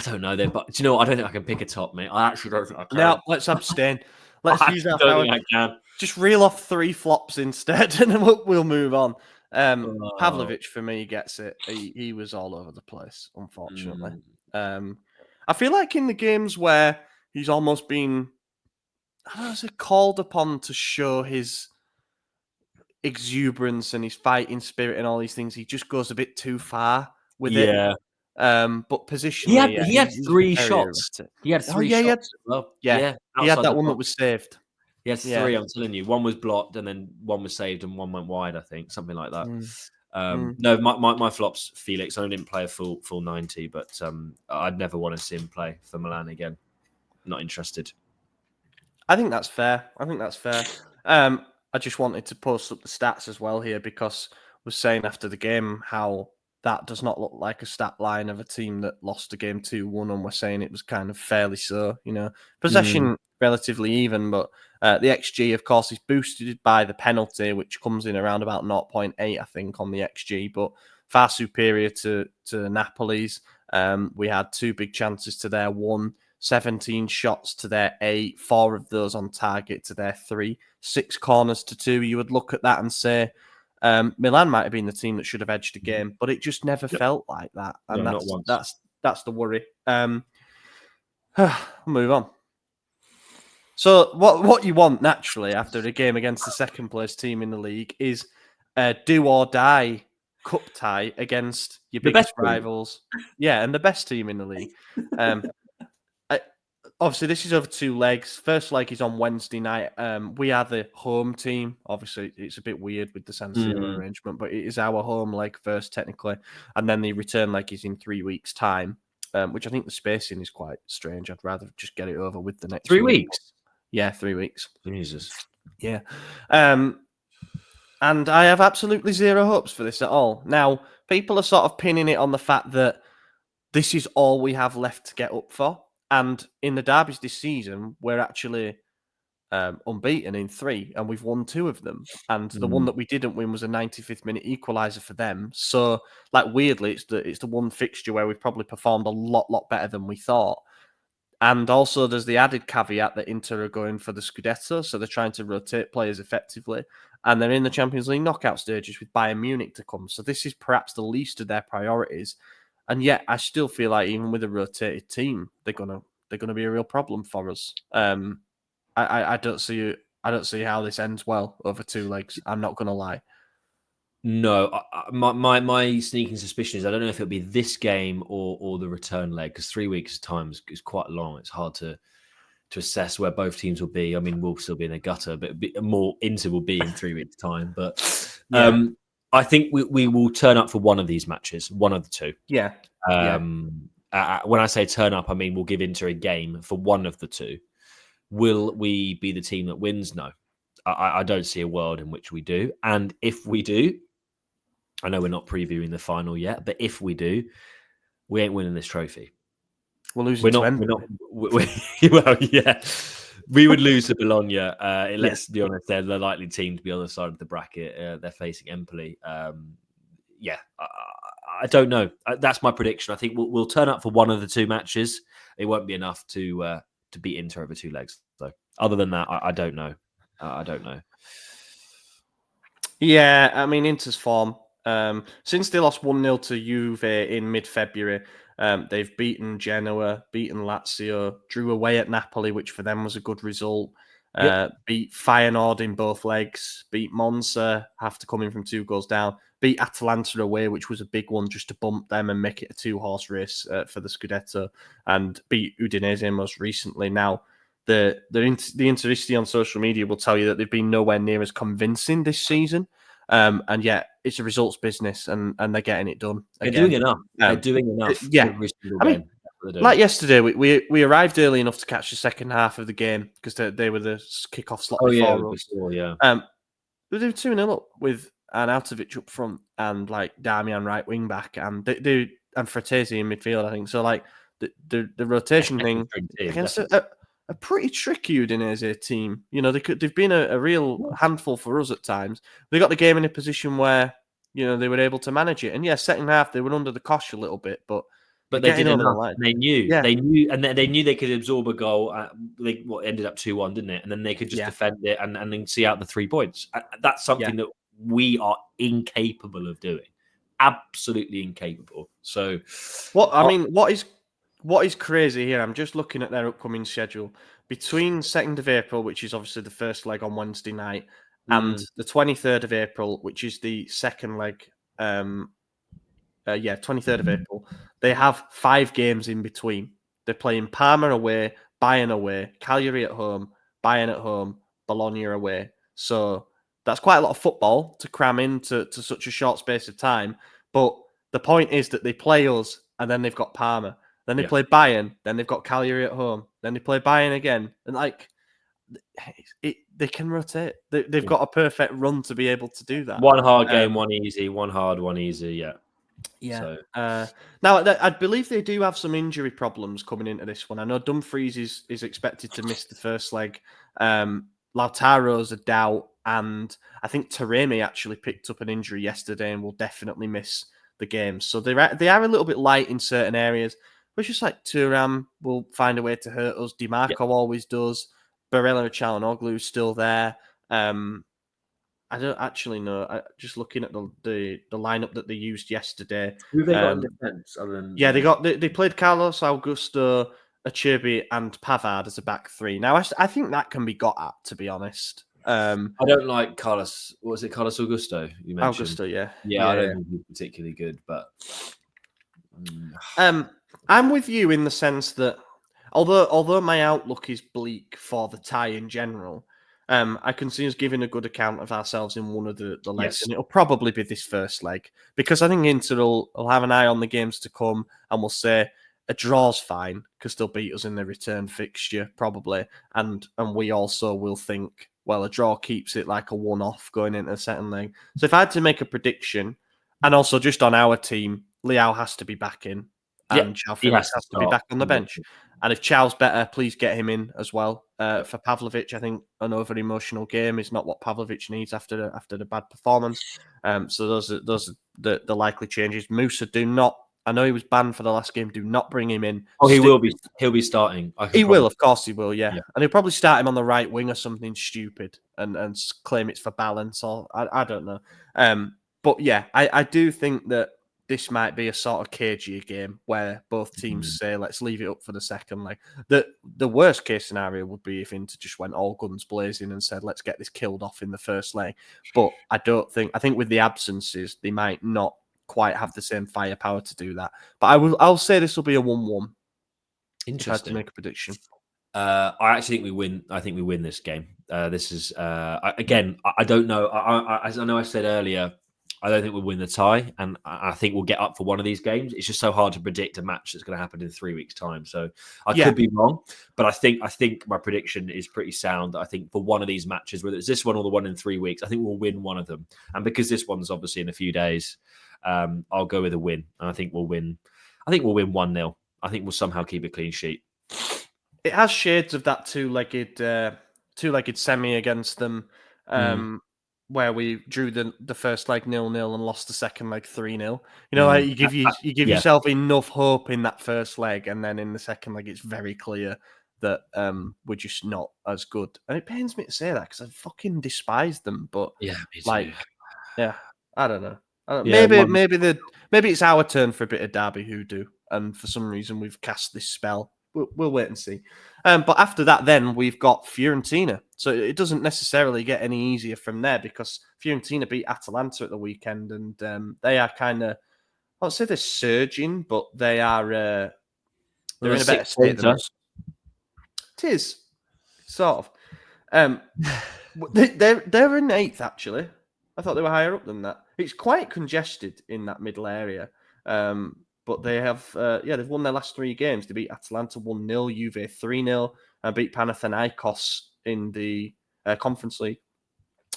S3: don't know then, but do you know what? I don't think I can pick a top, mate. I actually don't think I can.
S2: Now, let's abstain. Let's use our power. I can. Just reel off 3 flops instead, and then we'll move on. Pavlovic, for me, gets it. He was all over the place, unfortunately. I feel like in the games where he's almost been, I don't know, is it called upon to show his exuberance and his fighting spirit and all these things, he just goes a bit too far with it. But positionally,
S3: he had 3 shots. He had 3 shots.
S2: He had that one that was saved.
S3: He had 3. I'm telling you, one was blocked and then one was saved and one went wide. I think something like that. No, my flops. Felix. I didn't play a full 90, but I'd never want to see him play for Milan again. Not interested.
S2: I think that's fair. I just wanted to post up the stats as well here because I was saying after the game how that does not look like a stat line of a team that lost the game 2-1, and we're saying it was kind of fairly so. Possession relatively even, but the XG, of course, is boosted by the penalty, which comes in around about 0.8, I think, on the XG, but far superior to Napoli's. We had 2 big chances to their 1. 17 shots to their 8, 4 of those on target to their 3, 6 corners to 2. You would look at that and say Milan might have been the team that should have edged the game, but it just never felt like that. And that's the worry. Move on. So what you want naturally after a game against the second place team in the league is a do or die cup tie against your biggest rivals. Yeah, and the best team in the league. Obviously, this is over 2 legs. First leg is on Wednesday night. We are the home team. Obviously, it's a bit weird with the San Siro arrangement, but it is our home leg first, technically. And then the return leg is in 3 weeks' time, which I think the spacing is quite strange. I'd rather just get it over with the next
S3: 3 weeks?
S2: Yeah, 3 weeks.
S3: Jesus.
S2: Yeah. And I have absolutely zero hopes for this at all. Now, people are sort of pinning it on the fact that this is all we have left to get up for. And in the derbies this season, we're actually unbeaten in 3, and we've won 2 of them. And the one that we didn't win was a 95th minute equaliser for them. So, weirdly, it's the one fixture where we've probably performed a lot better than we thought. And also, there's the added caveat that Inter are going for the Scudetto, so they're trying to rotate players effectively. And they're in the Champions League knockout stages with Bayern Munich to come. So this is perhaps the least of their priorities. And yet, I still feel like even with a rotated team, they're gonna be a real problem for us. I don't see how this ends well over 2 legs. I'm not gonna lie.
S3: No, my sneaking suspicion is I don't know if it'll be this game or the return leg, because 3 weeks' time is quite long. It's hard to assess where both teams will be. I mean, we'll still be in a gutter, but more Inter will be in 3 weeks' time. But I think we will turn up for one of these matches, one of the two.
S2: Yeah.
S3: When I say turn up, I mean we'll give Inter a game for one of the two. Will we be the team that wins? No. I don't see a world in which we do. And if we do, I know we're not previewing the final yet, but if we do, we ain't winning this trophy.
S2: We're losing
S3: We're
S2: to
S3: not.
S2: Empoli.
S3: Well, yeah, we would lose to Bologna. Let's be honest; they're the likely team to be on the side of the bracket. They're facing Empoli. I don't know. That's my prediction. I think we'll turn up for one of the two matches. It won't be enough to beat Inter over 2 legs. So, other than that, I don't know. I don't know.
S2: Yeah, I mean, Inter's form. Since they lost 1-0 to Juve in mid-February, they've beaten Genoa, beaten Lazio, drew away at Napoli, which for them was a good result. Beat Feyenoord in both legs, beat Monza after coming from 2 goals down, beat Atalanta away, which was a big one just to bump them and make it a 2-horse race for the Scudetto, and beat Udinese most recently. Now, the Interisti on social media will tell you that they've been nowhere near as convincing this season. And yet it's a results business, and they're getting it done.
S3: They're doing enough. They're doing enough. Every single game.
S2: Like yesterday, we arrived early enough to catch the second half of the game because they were the kickoff slot before us. They were 2-0 up with Arnautovic up front and like Damian right wing back, and they and Fratesi in midfield. I think so. Like the rotation thing against a pretty tricky Udinese team. You know, they've been a real handful for us at times. They got the game in a position where, you know, they were able to manage it. And yeah, second half they were under the cosh a little bit, but
S3: they did enough. They knew, and they knew they could absorb a goal. They ended up 2-1, didn't it? And then they could just defend it and then see out the 3 points. That's something that we are incapable of doing. Absolutely incapable. So,
S2: what is crazy here? I'm just looking at their upcoming schedule. Between 2nd of April, which is obviously the first leg on Wednesday night, and the 23rd of April, which is the second leg. 23rd of April. They have 5 games in between. They're playing Parma away, Bayern away, Cagliari at home, Bayern at home, Bologna away. So that's quite a lot of football to cram into such a short space of time. But the point is that they play us, and then they've got Parma. Then they play Bayern. Then they've got Cagliari at home. Then they play Bayern again. And like, they can rotate. They've got a perfect run to be able to do that.
S3: One hard game, one easy. One hard, one easy. Yeah.
S2: Yeah. So. Now, I believe they do have some injury problems coming into this one. I know Dumfries is expected to miss the first leg. Lautaro's a doubt, and I think Taremi actually picked up an injury yesterday and will definitely miss the game. So they are a little bit light in certain areas. But it's just like Thuram will find a way to hurt us. DiMarco always does. Barella Çalhanoğlu's still there. I don't actually know. Just looking at the lineup that they used yesterday.
S3: Who they got in defence?
S2: They played Carlos Augusto, Acerbi, and Pavard as a back 3. Now I think that can be got at, to be honest.
S3: I don't like Carlos. What was it, Carlos Augusto? You mentioned
S2: Augusto, yeah.
S3: I don't think he's particularly good, but
S2: I'm with you in the sense that although my outlook is bleak for the tie in general. I can see us giving a good account of ourselves in one of the legs, and it'll probably be this first leg because I think Inter will have an eye on the games to come and will say a draw's fine because they'll beat us in the return fixture probably, and we also will think, well, a draw keeps it like a one-off going into the second leg. So if I had to make a prediction, and also just on our team, Leao has to be back in, and João Felix has to be back on the bench. And if Chow's better, please get him in as well. For Pavlovic, I think an over-emotional game is not what Pavlovic needs after the bad performance. So those are the likely changes. Musa, do not. I know he was banned for the last game. Do not bring him in.
S3: Oh, he will be. He'll be starting.
S2: He will, of course, he will. Yeah, and he'll probably start him on the right wing or something stupid and claim it's for balance or I don't know. But yeah, I do think that this might be a sort of cagier game where both teams say, let's leave it up for the second leg. The worst case scenario would be if Inter just went all guns blazing and said, let's get this killed off in the first leg. But I think with the absences, they might not quite have the same firepower to do that. But I'll say this will be a 1-1. If I had to make a prediction.
S3: I actually think we win. I think we win this game. This is again. I don't know. As I know, I said earlier, I don't think we'll win the tie, and I think we'll get up for one of these games. It's just so hard to predict a match that's going to happen in 3 weeks' time. So I could be wrong, but I think my prediction is pretty sound. I think for one of these matches, whether it's this one or the one in 3 weeks, I think we'll win one of them. And because this one's obviously in a few days, I'll go with a win. And I think we'll win. I think we'll win 1-0. I think we'll somehow keep a clean sheet.
S2: It has shades of that two-legged semi against them, where we drew the first leg 0-0 and lost the second leg 3-0. You know, like you give yourself enough hope in that first leg, and then in the second leg, it's very clear that we're just not as good. And it pains me to say that because I fucking despise them. But
S3: me too.
S2: I don't know. Maybe it's our turn for a bit of Derby hoodoo, and for some reason we've cast this spell. We'll wait and see. But after that, then we've got Fiorentina. So it doesn't necessarily get any easier from there because Fiorentina beat Atalanta at the weekend, and they are kind of, I won't say they're surging, but they are they're in a better state than us. It is sort of. They're in 8th actually. I thought they were higher up than that. It's quite congested in that middle area. But they have, they've won their last 3 games. They beat Atalanta 1-0, Juve 3-0, and beat Panathinaikos in the Conference League.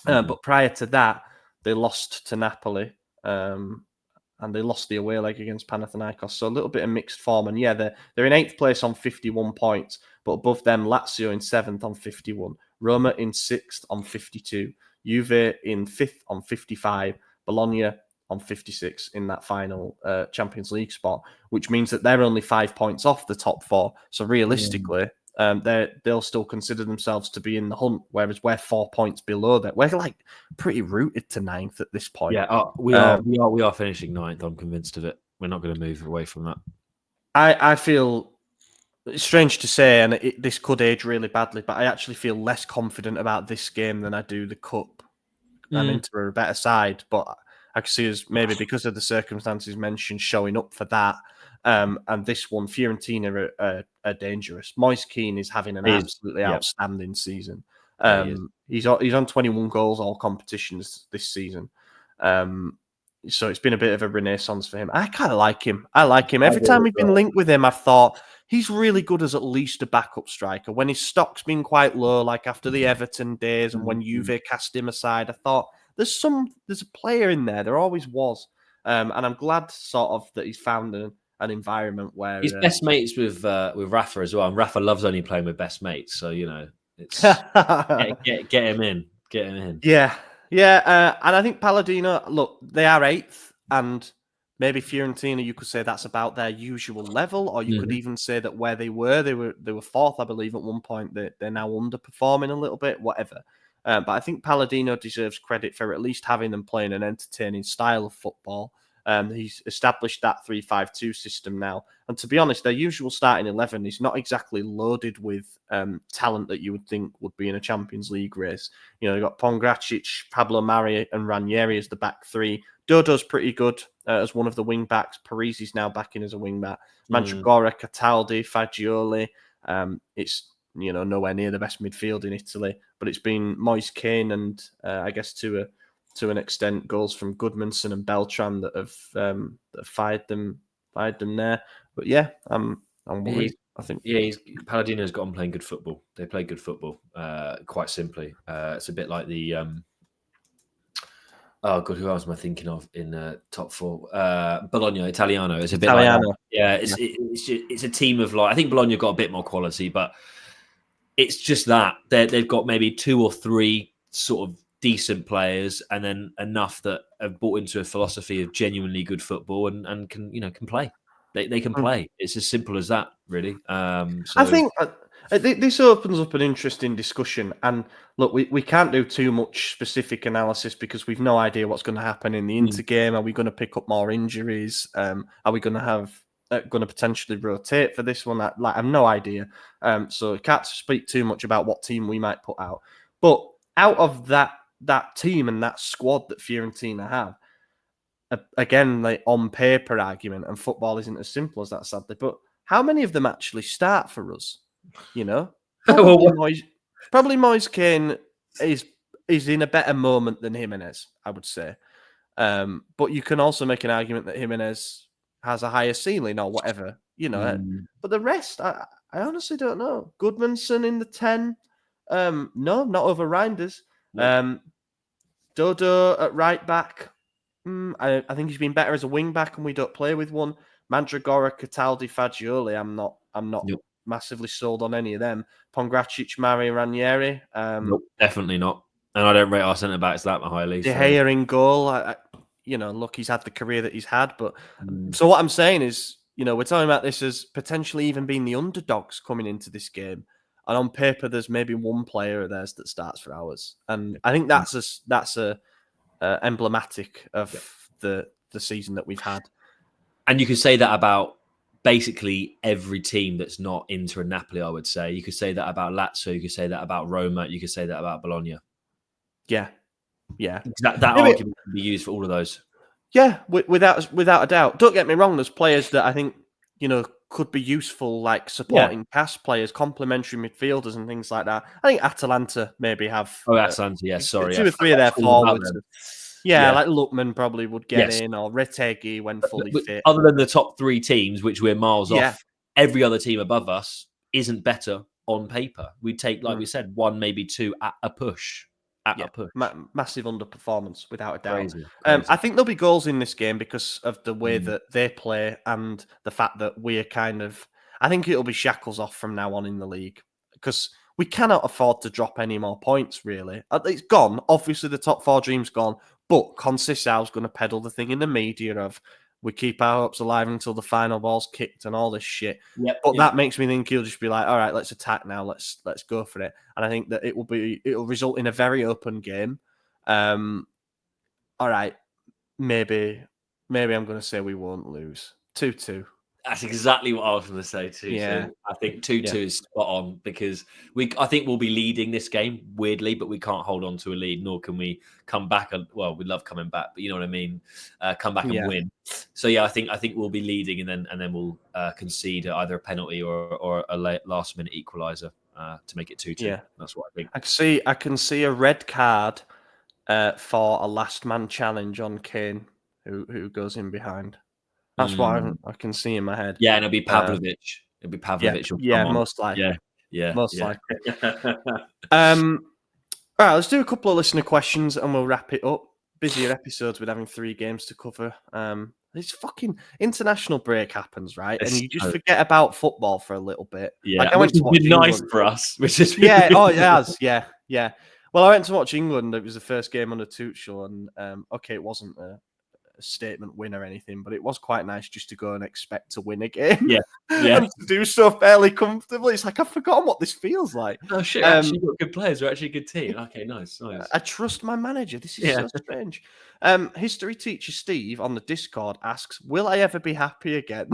S2: But prior to that, they lost to Napoli, and they lost the away leg against Panathinaikos. So a little bit of mixed form. And they're in 8th place on 51 points, but above them, Lazio in 7th on 51, Roma in 6th on 52, Juve in 5th on 55, Bologna on 56 in that final Champions League spot, which means that they're only 5 points off the top 4. So realistically, they'll still consider themselves to be in the hunt, whereas we're 4 points below that. We're like pretty rooted to 9th at this point.
S3: Yeah, we are finishing 9th. I'm convinced of it. We're not going to move away from that.
S2: I feel it's strange to say, and this could age really badly, but I actually feel less confident about this game than I do the Cup. And Inter are a better side, but I can see us maybe because of the circumstances mentioned showing up for that. And this one, Fiorentina are dangerous. Moise Kean is having an absolutely outstanding season. He's on 21 goals all competitions this season. So it's been a bit of a renaissance for him. I kind of like him. Every time we've been linked with him, I've thought he's really good as at least a backup striker. When his stock's been quite low, like after the Everton days and when Juve cast him aside, I thought there's a player in there. There always was. And I'm glad sort of that he's found an environment where
S3: he's best mates with Rafa as well. And Rafa loves only playing with best mates. So, you know, it's get him in. Get him in.
S2: Yeah. Yeah, and I think Palladino, look, they are 8th, and maybe Fiorentina, you could say that's about their usual level, or you could even say that where they were 4th, I believe, at one point. They're now underperforming a little bit, whatever. But I think Palladino deserves credit for at least having them playing an entertaining style of football. He's established that 3-5-2 system now. And to be honest, their usual starting 11 is not exactly loaded with talent that you would think would be in a Champions League race. You know, they've got Pongracic, Pablo Mari, and Ranieri as the back 3. Dodo's pretty good as one of the wing backs. Parisi's now back in as a wing back. Mandragora, Cataldi, Fagioli. It's nowhere near the best midfield in Italy, but it's been Moise Kean and I guess to an extent goals from Goodmanson and Beltran that have fired them there. But yeah, I'm worried. I think
S3: Palladino's got on playing good football. They play good football, quite simply. It's a bit like the oh god, who else am I thinking of in top 4? Bologna, Italiano. It's a bit
S2: Italiano.
S3: Like that. It's a team of I think Bologna got a bit more quality, but it's just that they've got maybe 2 or 3 sort of decent players, and then enough that have bought into a philosophy of genuinely good football and can play. They can play. It's as simple as that, really.
S2: I think This opens up an interesting discussion, and look, we can't do too much specific analysis because we've no idea what's going to happen in the Inter game. Are we going to pick up more injuries? Are we going to have going to potentially rotate for this one? I have no idea. So I can't speak too much about what team we might put out. But out of that team and that squad that Fiorentina have, again, like on paper argument, and football isn't as simple as that, sadly. But how many of them actually start for us? You know, probably Moise Kean is in a better moment than Jimenez, I would say. But you can also make an argument that Jimenez has a higher ceiling or whatever, But the rest, I honestly don't know. Goodmanson in the 10. No, not over Reinders.
S3: No.
S2: Dodo at right back. I think he's been better as a wing back, and we don't play with one. Mandragora, Cataldi, Fagioli. I'm not
S3: Nope.
S2: massively sold on any of them. Pongracic, Mari, Ranieri.
S3: Nope, definitely not. And I don't rate our centre backs that highly.
S2: De Gea in goal. Look, he's had the career that he's had. But so what I'm saying is, we're talking about this as potentially even being the underdogs coming into this game. And on paper, there's maybe one player of theirs that starts for ours. And I think that's emblematic of the season that we've had.
S3: And you could say that about basically every team that's not Inter and Napoli, I would say. You could say that about Lazio. You could say that about Roma. You could say that about Bologna.
S2: Yeah.
S3: That argument can be used for all of those.
S2: Yeah, without a doubt. Don't get me wrong. There's players that I think, could be useful, like supporting cast players, complementary midfielders and things like that. I think Atalanta maybe have...
S3: Atalanta, yeah, sorry.
S2: 2 or 3 of their forwards. Yeah, like Lookman probably would get in, or Retegui when fully fit.
S3: Other than the top 3 teams, which we're miles off, every other team above us isn't better on paper. We take, like we said, 1, maybe 2 at a push.
S2: Massive underperformance, without a doubt.
S3: Crazy.
S2: I think there'll be goals in this game because of the way that they play and the fact that we're I think it'll be shackles off from now on in the league because we cannot afford to drop any more points, really. It's gone. Obviously, the top 4 dream's gone, but Conceição's going to peddle the thing in the media of we keep our hopes alive until the final ball's kicked and all this shit. That makes me think he'll just be like, all right, let's attack now. Let's go for it. And I think that it'll result in a very open game. All right, maybe I'm going to say we won't lose. 2-2.
S3: That's exactly what I was going to say too.
S2: Yeah.
S3: So I think 2-2 is spot on because I think we'll be leading this game weirdly, but we can't hold on to a lead, nor can we come back. Well, we love coming back, but you know what I mean. Come back and win. So yeah, I think we'll be leading, and then we'll concede either a penalty or a last minute equaliser to make it 2-2.
S2: Yeah,
S3: that's what I think.
S2: I can see a red card for a last man challenge on Kane, who goes in behind. That's what I can see in my head.
S3: Yeah, and it'll be Pavlovic. It'll be Pavlovic.
S2: Most likely. Most likely. All right, let's do a couple of listener questions and we'll wrap it up. Busier episodes with having 3 games to cover. This fucking international break happens, right? And you just forget about football for a little bit.
S3: Yeah, like I went to watch nice for us. Which is
S2: it has. Yeah. Well, I went to watch England. It was the first game under Tuchel, and it wasn't a statement win or anything, but it was quite nice just to go and expect to win a game. And to do so fairly comfortably. It's like I've forgotten what this feels like.
S3: Oh shit! Actually, got good players. We're actually a good team. Okay, nice.
S2: I trust my manager. This is so strange. History teacher Steve on the Discord asks, "Will I ever be happy again?"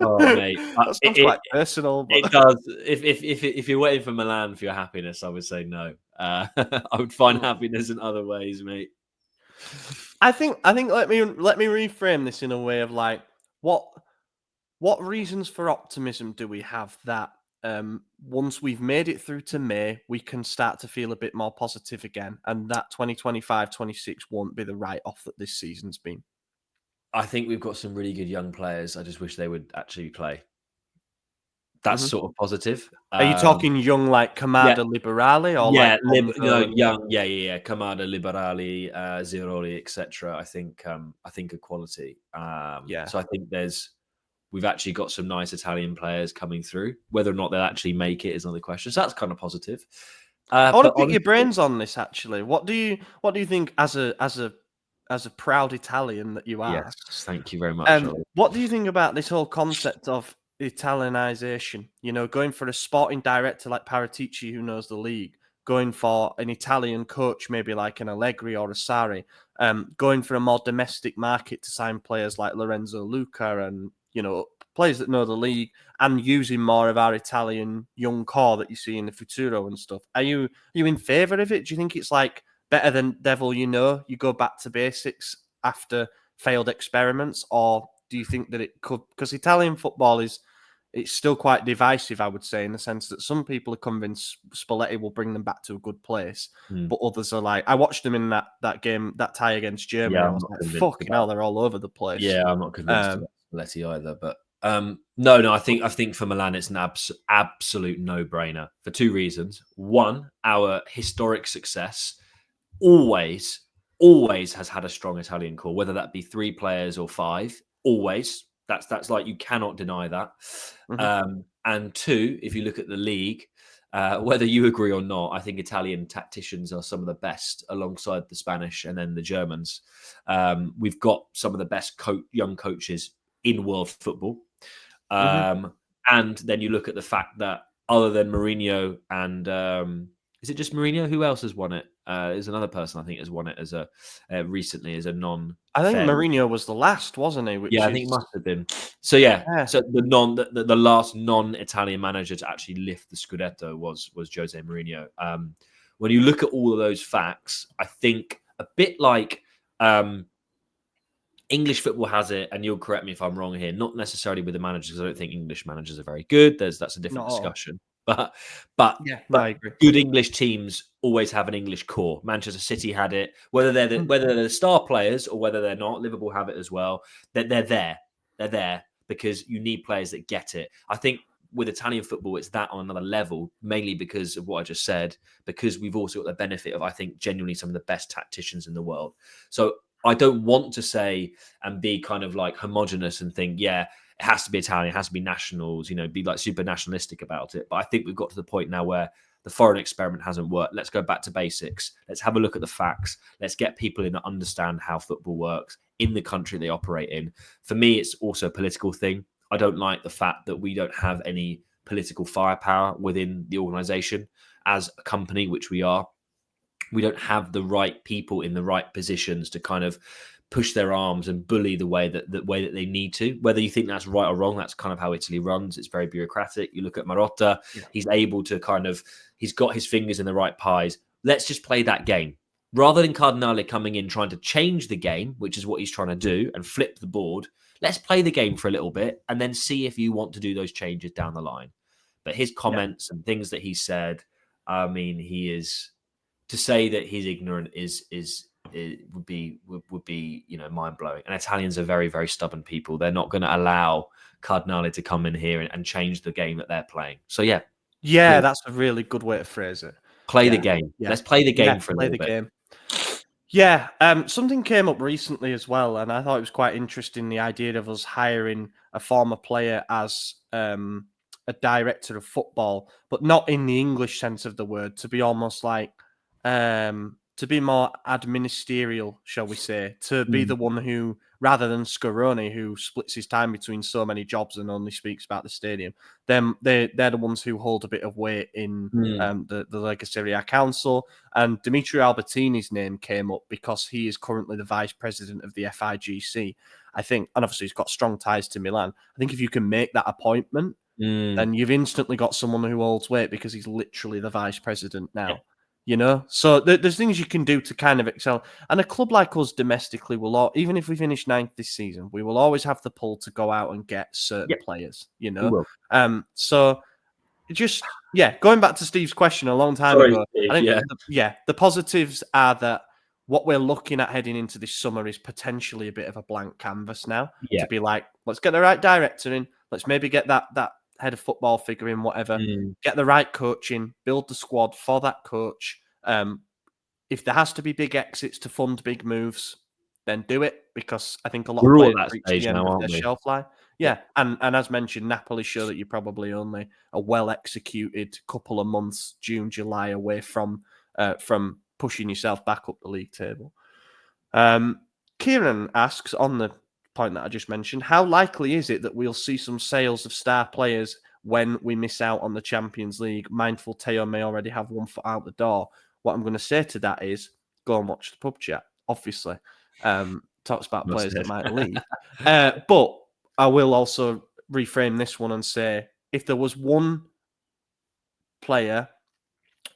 S3: Oh mate,
S2: that sounds quite personal. But...
S3: It does. If you're waiting for Milan for your happiness, I would say no. I would find happiness in other ways, mate.
S2: I think let me reframe this in a way of like what reasons for optimism do we have that once we've made it through to May, we can start to feel a bit more positive again, and that 2025-26 won't be the write-off that this season's been.
S3: I think we've got some really good young players. I just wish they would actually play. That's sort of positive.
S2: Are you talking young like Kamada Liberali or
S3: young? Yeah. Kamada Liberali, Ziroli, etc. I think a quality. So I think we've actually got some nice Italian players coming through. Whether or not they'll actually make it is another question. So that's kind of positive.
S2: I want to pick your brains on this. Actually, what do you think as a proud Italian that you are?
S3: Yes, thank you very much.
S2: What do you think about this whole concept of Italianization. You know, going for a sporting director like Paratici who knows the league, going for an Italian coach maybe like an Allegri or a Sarri, going for a more domestic market to sign players like Lorenzo Luca and players that know the league, and using more of our Italian young core that you see in the Futuro and stuff. Are you in favour of it? Do you think it's like better than Devil? You go back to basics after failed experiments, or do you think that it could? Because Italian football it's still quite divisive, I would say, in the sense that some people are convinced Spalletti will bring them back to a good place, but others are like, I watched them in that game, that tie against Germany. I was like, fucking hell, they're all over the place.
S3: Yeah, I'm not convinced about Spalletti either. But no, I think for Milan it's an absolute no-brainer for two reasons. One, our historic success always has had a strong Italian core, whether that be 3 players or 5. Always. That's like, you cannot deny that. And 2, if you look at the league, whether you agree or not, I think Italian tacticians are some of the best alongside the Spanish and then the Germans. We've got some of the best young coaches in world football. And then you look at the fact that other than Mourinho and is it just Mourinho? Who else has won it? There's another person I think has won it as a recently as a non.
S2: I think Mourinho was the last, wasn't he?
S3: I think it must have been. So so the last non-Italian manager to actually lift the Scudetto was Jose Mourinho. When you look at all of those facts, I think a bit like English football has it, and you'll correct me if I'm wrong here. Not necessarily with the managers, because I don't think English managers are very good. That's a different discussion. But
S2: I agree.
S3: Good English teams always have an English core. Manchester City had it, whether they're the star players or whether they're not. Liverpool have it as well. They're there. They're there because you need players that get it. I think with Italian football, it's that on another level, mainly because of what I just said, because we've also got the benefit of, I think, genuinely some of the best tacticians in the world. So I don't want to say and be kind of like homogenous and think, it has to be Italian, it has to be nationals, be like super nationalistic about it. But I think we've got to the point now where the foreign experiment hasn't worked. Let's go back to basics. Let's have a look at the facts. Let's get people in that understand how football works in the country they operate in. For me, it's also a political thing. I don't like the fact that we don't have any political firepower within the organization as a company, which we are. We don't have the right people in the right positions to kind of push their arms and bully the way that they need to. Whether you think that's right or wrong, that's kind of how Italy runs. It's very bureaucratic. You look at Marotta, he's able to he's got his fingers in the right pies. Let's just play that game. Rather than Cardinale coming in trying to change the game, which is what he's trying to do, and flip the board, let's play the game for a little bit and then see if you want to do those changes down the line. But his comments and things that he said, I mean, he is... To say that he's ignorant would be mind blowing. And Italians are very, very stubborn people. They're not going to allow Cardinale to come in here and change the game that they're playing. So
S2: that's a really good way to phrase it.
S3: Play the game. Let's play the game for a little bit.
S2: Game. Yeah, something came up recently as well, and I thought it was quite interesting. The idea of us hiring a former player as a director of football, but not in the English sense of the word, to be almost like. To be more administerial, shall we say, to be the one who, rather than Scaroni, who splits his time between so many jobs and only speaks about the stadium, they're the ones who hold a bit of weight in the Lega Serie A Council. And Dimitri Albertini's name came up because he is currently the vice president of the FIGC, I think, and obviously he's got strong ties to Milan. I think if you can make that appointment, then you've instantly got someone who holds weight because he's literally the vice president now. So there's things you can do to kind of excel. And a club like us domestically will, even if we finish 9th this season, we will always have the pull to go out and get certain players, So just, going back to Steve's question a long time ago,
S3: Steve,
S2: I think, the positives are that what we're looking at heading into this summer is potentially a bit of a blank canvas now to be like, let's get the right director in. Let's maybe get that head of football figure in, whatever, get the right coach in, build the squad for that coach. If there has to be big exits to fund big moves, then do it, because I think a lot of players reach the end of their shelf life. And as mentioned, Napoli show that you're probably only a well-executed couple of months, June, July, away from pushing yourself back up the league table. Kieran asks on the point that I just mentioned, how likely is it that we'll see some sales of star players when we miss out on the Champions League? Mindful Teo may already have one foot out the door. What I'm going to say to that is go and watch the pub chat, obviously. Talks about
S3: Must
S2: players that
S3: have.
S2: might leave. But I will also reframe this one and say, if there was one player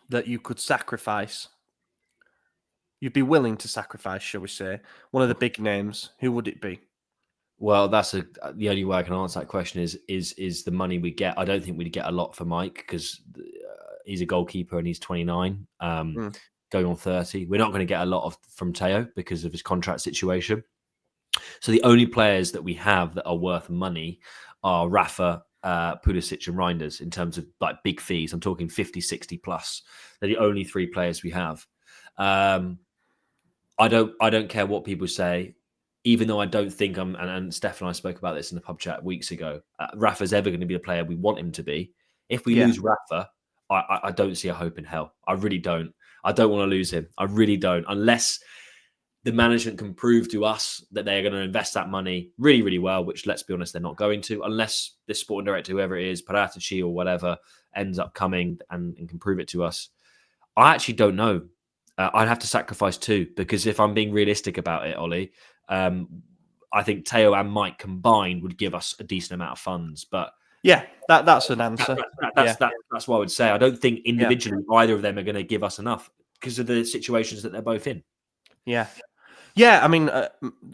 S2: that you could sacrifice, you'd be willing to sacrifice, shall we say, one of the big names, who would it be?
S3: Well, that's the only way I can answer that question is the money we get. I don't think we'd get a lot for Mike because he's a goalkeeper and he's 29, going on 30. We're not going to get a lot from Teo because of his contract situation. So the only players that we have that are worth money are Rafa, Pulisic and Reinders in terms of like big fees. I'm talking 50, 60 plus. They're the only three players we have. I don't care what people say, even though I don't think and Steph and I spoke about this in the pub chat weeks ago, Rafa's ever going to be a player we want him to be. If we lose Rafa, I don't see a hope in hell. I really don't. I don't want to lose him. I really don't. Unless the management can prove to us that they're going to invest that money really, really well, which, let's be honest, they're not going to, unless this sporting director, whoever it is, Paratici or whatever, ends up coming and can prove it to us. I actually don't know. I'd have to sacrifice two, because if I'm being realistic about it, Ollie, I think Teo and Mike combined would give us a decent amount of funds. But
S2: yeah, that's an answer.
S3: That's what I would say. I don't think individually either of them are going to give us enough because of the situations that they're both in.
S2: Yeah. Yeah, I mean,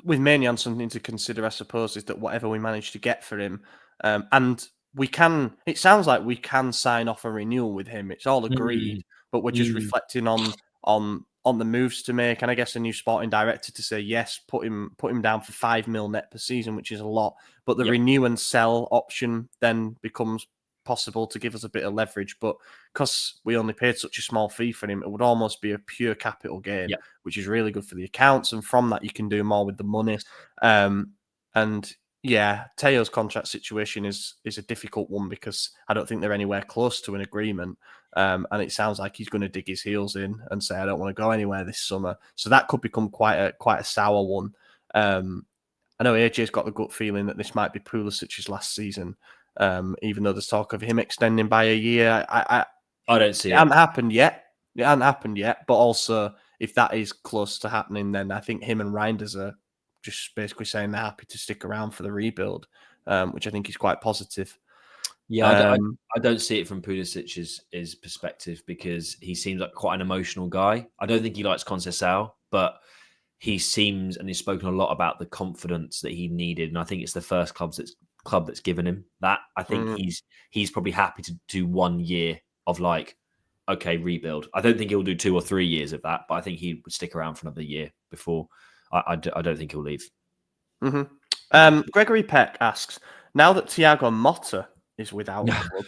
S2: with Maignan, something to consider, I suppose, is that whatever we manage to get for him, and we can, it sounds like we can sign off a renewal with him. It's all agreed, but we're just reflecting on the moves to make, and I guess a new sporting director to say yes, put him down for 5 mil net per season, which is a lot. But the renew and sell option then becomes possible to give us a bit of leverage, but because we only paid such a small fee for him, it would almost be a pure capital gain, which is really good for the accounts, and from that you can do more with the money. And yeah, Teo's contract situation is a difficult one because I don't think they're anywhere close to an agreement, and it sounds like he's going to dig his heels in and say I don't want to go anywhere this summer, so that could become quite a sour one. I know AJ's got the gut feeling that this might be Pulisic's last season. Even though there's talk of him extending by a year, I
S3: don't see it.
S2: It hasn't happened yet. It hasn't happened yet. But also, if that is close to happening, then I think him and Reinders are just basically saying they're happy to stick around for the rebuild, which I think is quite positive.
S3: Yeah, I don't see it from Pulisic's perspective because he seems like quite an emotional guy. I don't think he likes Conceição, but he seems, and he's spoken a lot about the confidence that he needed, and I think it's the first club that's given him that. I think he's probably happy to do 1 year of like, okay, rebuild. I don't think he'll do 2 or 3 years of that, but I think he would stick around for another year before. I don't think he'll leave.
S2: Gregory Peck asks, now that Thiago Motta is without a club,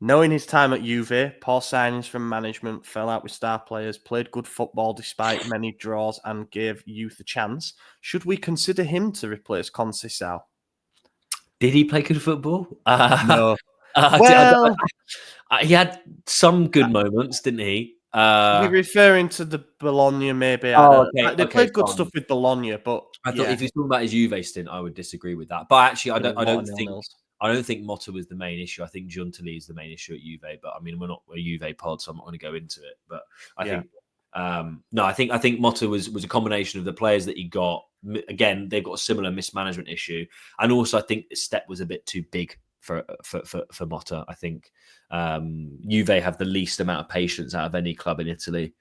S2: knowing his time at Juve, poor signings from management, fell out with star players, played good football despite many draws and gave youth a chance, should we consider him to replace Conceição?
S3: Did he play good football?
S2: No.
S3: He had some good moments, didn't he?
S2: You're referring to the Bologna, maybe. They played good stuff with Bologna, but
S3: I thought if he's talking about his Juve stint, I would disagree with that. But actually, I don't think Motta was the main issue. I think Giuntoli is the main issue at Juve. But I mean, we're not a Juve pod, so I'm not going to go into it. But I think I think Motta was a combination of the players that he got. Again, they've got a similar mismanagement issue, and also I think the step was a bit too big for Motta. I think Juve have the least amount of patience out of any club in Italy,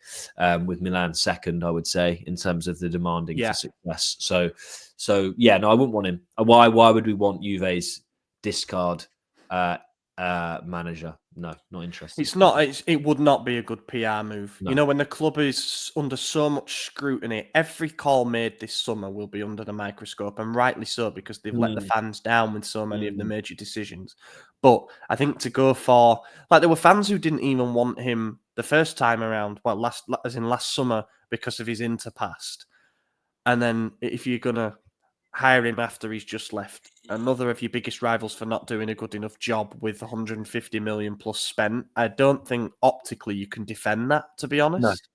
S3: with Milan second, I would say, in terms of the demanding for success. So yeah, no, I wouldn't want him. Why would we want Juve's discard manager? No, not interested.
S2: It would not be a good PR move. No. You know, when the club is under so much scrutiny, every call made this summer will be under the microscope, and rightly so, because they've let the fans down with so many of the major decisions. But I think to go for, like, there were fans who didn't even want him the first time around, well, last summer, because of his Inter past. And then if you're going to hire him after he's just left another of your biggest rivals for not doing a good enough job with 150 million plus spent, I don't think optically you can defend that, to be honest.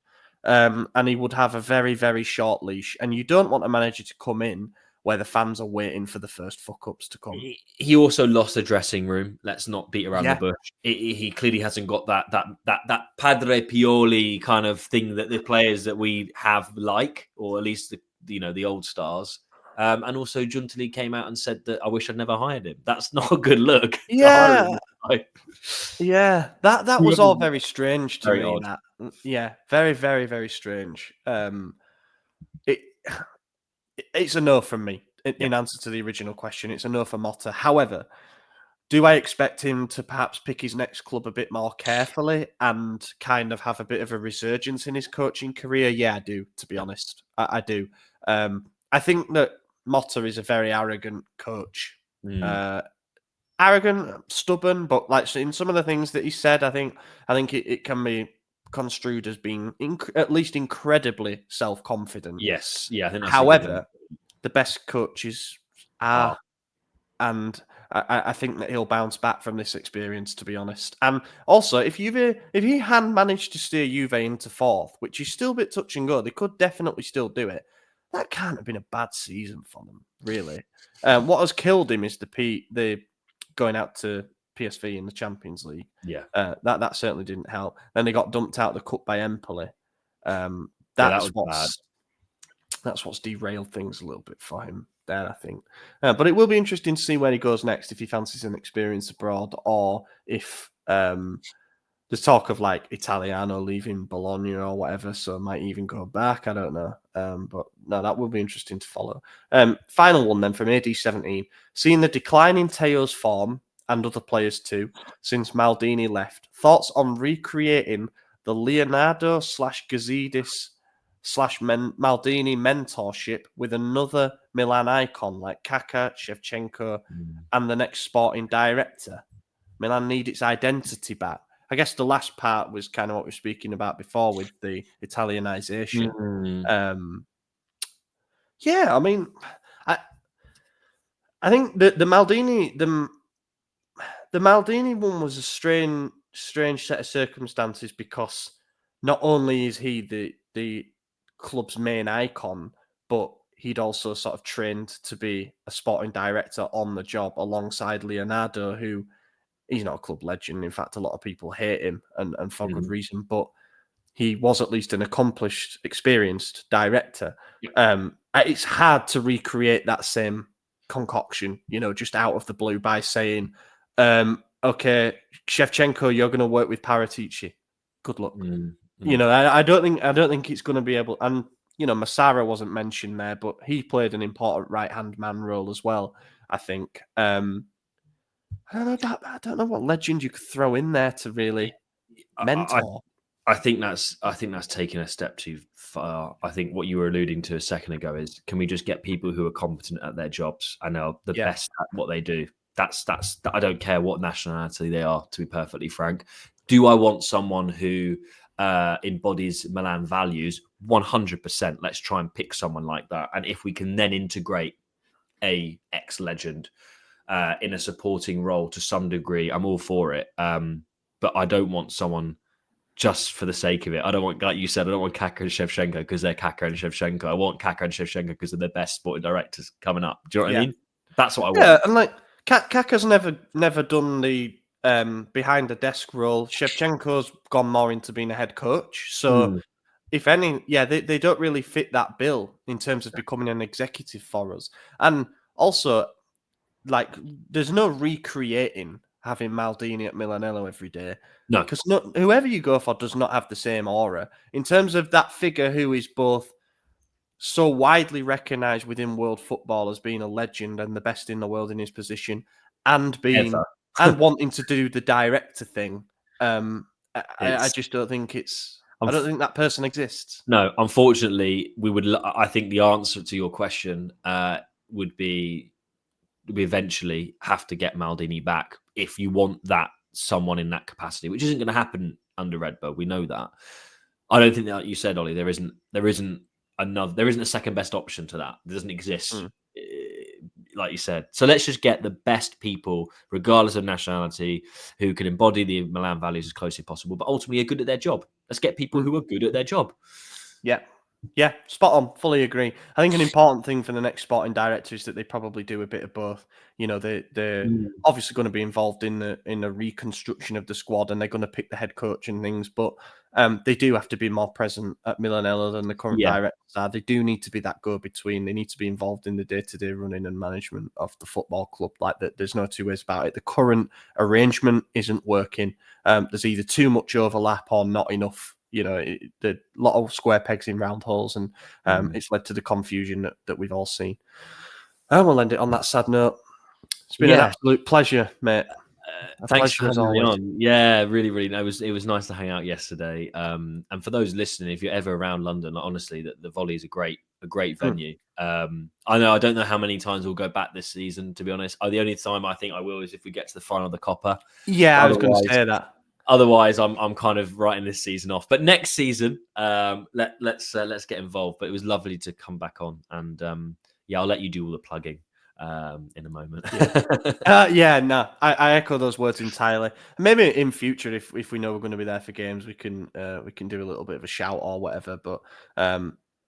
S2: No. And he would have a very, very short leash. And you don't want a manager to come in where the fans are waiting for the first fuck ups to come.
S3: He also lost the dressing room. Let's not beat around
S2: Yeah.
S3: the bush. He clearly hasn't got that Padre Pioli kind of thing that the players that we have like, or at least the old stars. And also, Giuntoli came out and said that I wish I'd never hired him. That's not a good look.
S2: Yeah, yeah. That was all very strange to
S3: Very
S2: me.
S3: odd.
S2: That very, very, very strange. It's a no from me. In answer to the original question, it's a no for Motta. However, do I expect him to perhaps pick his next club a bit more carefully and kind of have a bit of a resurgence in his coaching career? Yeah, I do, to be honest. I do. I think that Motta is a very arrogant coach. Arrogant, stubborn, but like in some of the things that he said, I think it can be construed as being at least incredibly self-confident.
S3: Yes, yeah. I think that's
S2: However, the best coaches are, and I think that he'll bounce back from this experience, to be honest. And also, if he hadn't managed to steer Juve into fourth, which is still a bit touch and go, they could definitely still do it. That can't have been a bad season for them, really. What has killed him is the going out to PSV in the Champions League.
S3: Yeah,
S2: that certainly didn't help. Then they got dumped out of the cup by Empoli.
S3: that was bad.
S2: That's what's derailed things a little bit for him there, I think. But it will be interesting to see where he goes next, if he fancies an experience abroad, or if there's talk of like Italiano leaving Bologna or whatever, so might even go back. I don't know. But no, that will be interesting to follow. Final one then from AD17. Seeing the decline in Teo's form and other players too since Maldini left, thoughts on recreating the Leonardo/Gazidis /Maldini mentorship with another Milan icon like Kaká, Shevchenko, and the next sporting director? Milan need its identity back. I guess the last part was kind of what we were speaking about before with the Italianization. Yeah, I mean, I think the Maldini one was a strange set of circumstances, because not only is he the club's main icon, but he'd also sort of trained to be a sporting director on the job alongside Leonardo, who he's not a club legend. In fact, a lot of people hate him, and for good reason, but he was at least an accomplished, experienced director. It's hard to recreate that same concoction, just out of the blue by saying, okay, Shevchenko, you're going to work with Paratici. Good luck. I don't think it's going to be able. And Massara wasn't mentioned there, but he played an important right-hand man role as well, I think. I don't know what legend you could throw in there to really mentor.
S3: I think that's taking a step too far. I think what you were alluding to a second ago is, can we just get people who are competent at their jobs and are the best at what they do? That's I don't care what nationality they are, to be perfectly frank. Do I want someone who embodies Milan values? 100%. Let's try and pick someone like that. And if we can then integrate a ex-legend in a supporting role to some degree, I'm all for it. But I don't want someone just for the sake of it. I don't want, like you said, I don't want Kaká and Shevchenko because they're Kaká and Shevchenko. I want Kaká and Shevchenko because they're the best sporting directors coming up. Do you know what I mean? That's what I want.
S2: Yeah, and like Kaká's never done the behind the desk role. Shevchenko's gone more into being a head coach. So if any, they don't really fit that bill in terms of becoming an executive for us. And also, like, there's no recreating having Maldini at Milanello every day.
S3: No.
S2: Because whoever you go for does not have the same aura. In terms of that figure who is both so widely recognised within world football as being a legend and the best in the world in his position, and being and wanting to do the director thing. I just don't think I don't think that person exists.
S3: No, unfortunately, I think the answer to your question would be we eventually have to get Maldini back if you want that someone in that capacity, which isn't going to happen under Red Bull. We know that. I don't think that, like you said, Ollie, there isn't a second best option to that. There doesn't exist, like you said. So let's just get the best people, regardless of nationality, who can embody the Milan values as closely as possible, but ultimately are good at their job. Let's get people who are good at their job.
S2: Yeah. Yeah, spot on. Fully agree. I think an important thing for the next sporting director is that they probably do a bit of both. You know, they're obviously going to be involved in the reconstruction of the squad, and they're going to pick the head coach and things. But they do have to be more present at Milanello than the current
S3: Yeah.
S2: directors are. They do need to be that go-between. They need to be involved in the day-to-day running and management of the football club. Like that, there's no two ways about it. The current arrangement isn't working. There's either too much overlap or not enough. You know, a lot of square pegs in round holes, and it's led to the confusion that we've all seen. And we'll end it on that sad note. It's been an absolute pleasure, mate.
S3: Thanks for having me on. Yeah, really, really. It was nice to hang out yesterday. And for those listening, if you're ever around London, honestly, the Volley is a great venue. I don't know how many times we'll go back this season. To be honest, the only time I think I will is if we get to the final of the Copper.
S2: Yeah, I was going to say that.
S3: Otherwise, I'm kind of writing this season off. But next season, let's get involved. But it was lovely to come back on, and I'll let you do all the plugging in a moment.
S2: I echo those words entirely. Maybe in future, if we know we're going to be there for games, we can do a little bit of a shout or whatever. But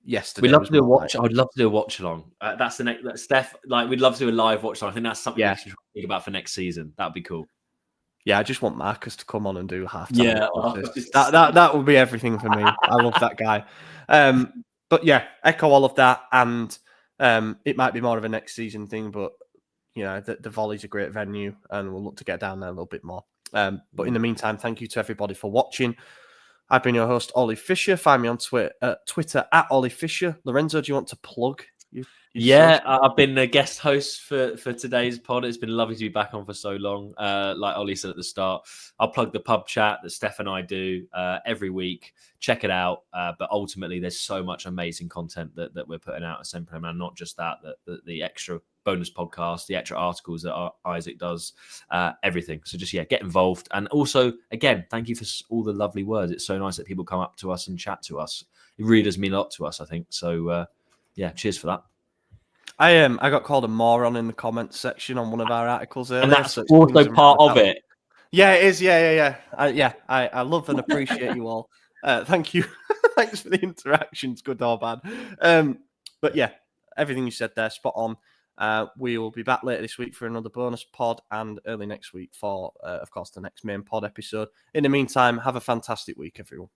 S2: yesterday,
S3: we'd love to do a watch. I'd love to do a watch along. That's the next Steph. Like, we'd love to do a live watch along. I think that's something we should think about for next season. That'd be cool.
S2: Yeah, I just want Marcus to come on and do halftime.
S3: Yeah,
S2: that would be everything for me. I love that guy. But yeah, echo all of that, and it might be more of a next season thing. But you know, the Volley's a great venue, and we'll look to get down there a little bit more. But in the meantime, thank you to everybody for watching. I've been your host, Oli Fisher. Find me on Twitter at Oli Fisher. Lorenzo, do you want to plug?
S3: I've been a guest host for today's pod. It's been lovely to be back on for so long. Like Ollie said at the start, I'll plug the pub chat that Steph and I do every week. Check it out. But ultimately, there's so much amazing content that we're putting out at SempreMilan. Not just that the extra bonus podcast, the extra articles that Isaac does, everything. So just get involved. And also, again, thank you for all the lovely words. It's so nice that people come up to us and chat to us. It really does mean a lot to us, I think. So cheers for that.
S2: I got called a moron in the comments section on one of our articles earlier.
S3: And that's also part of it.
S2: Yeah, it is. Yeah. I love and appreciate you all. Thank you. Thanks for the interactions, good or bad. But yeah, everything you said there, spot on. We will be back later this week for another bonus pod, and early next week for, of course, the next main pod episode. In the meantime, have a fantastic week, everyone.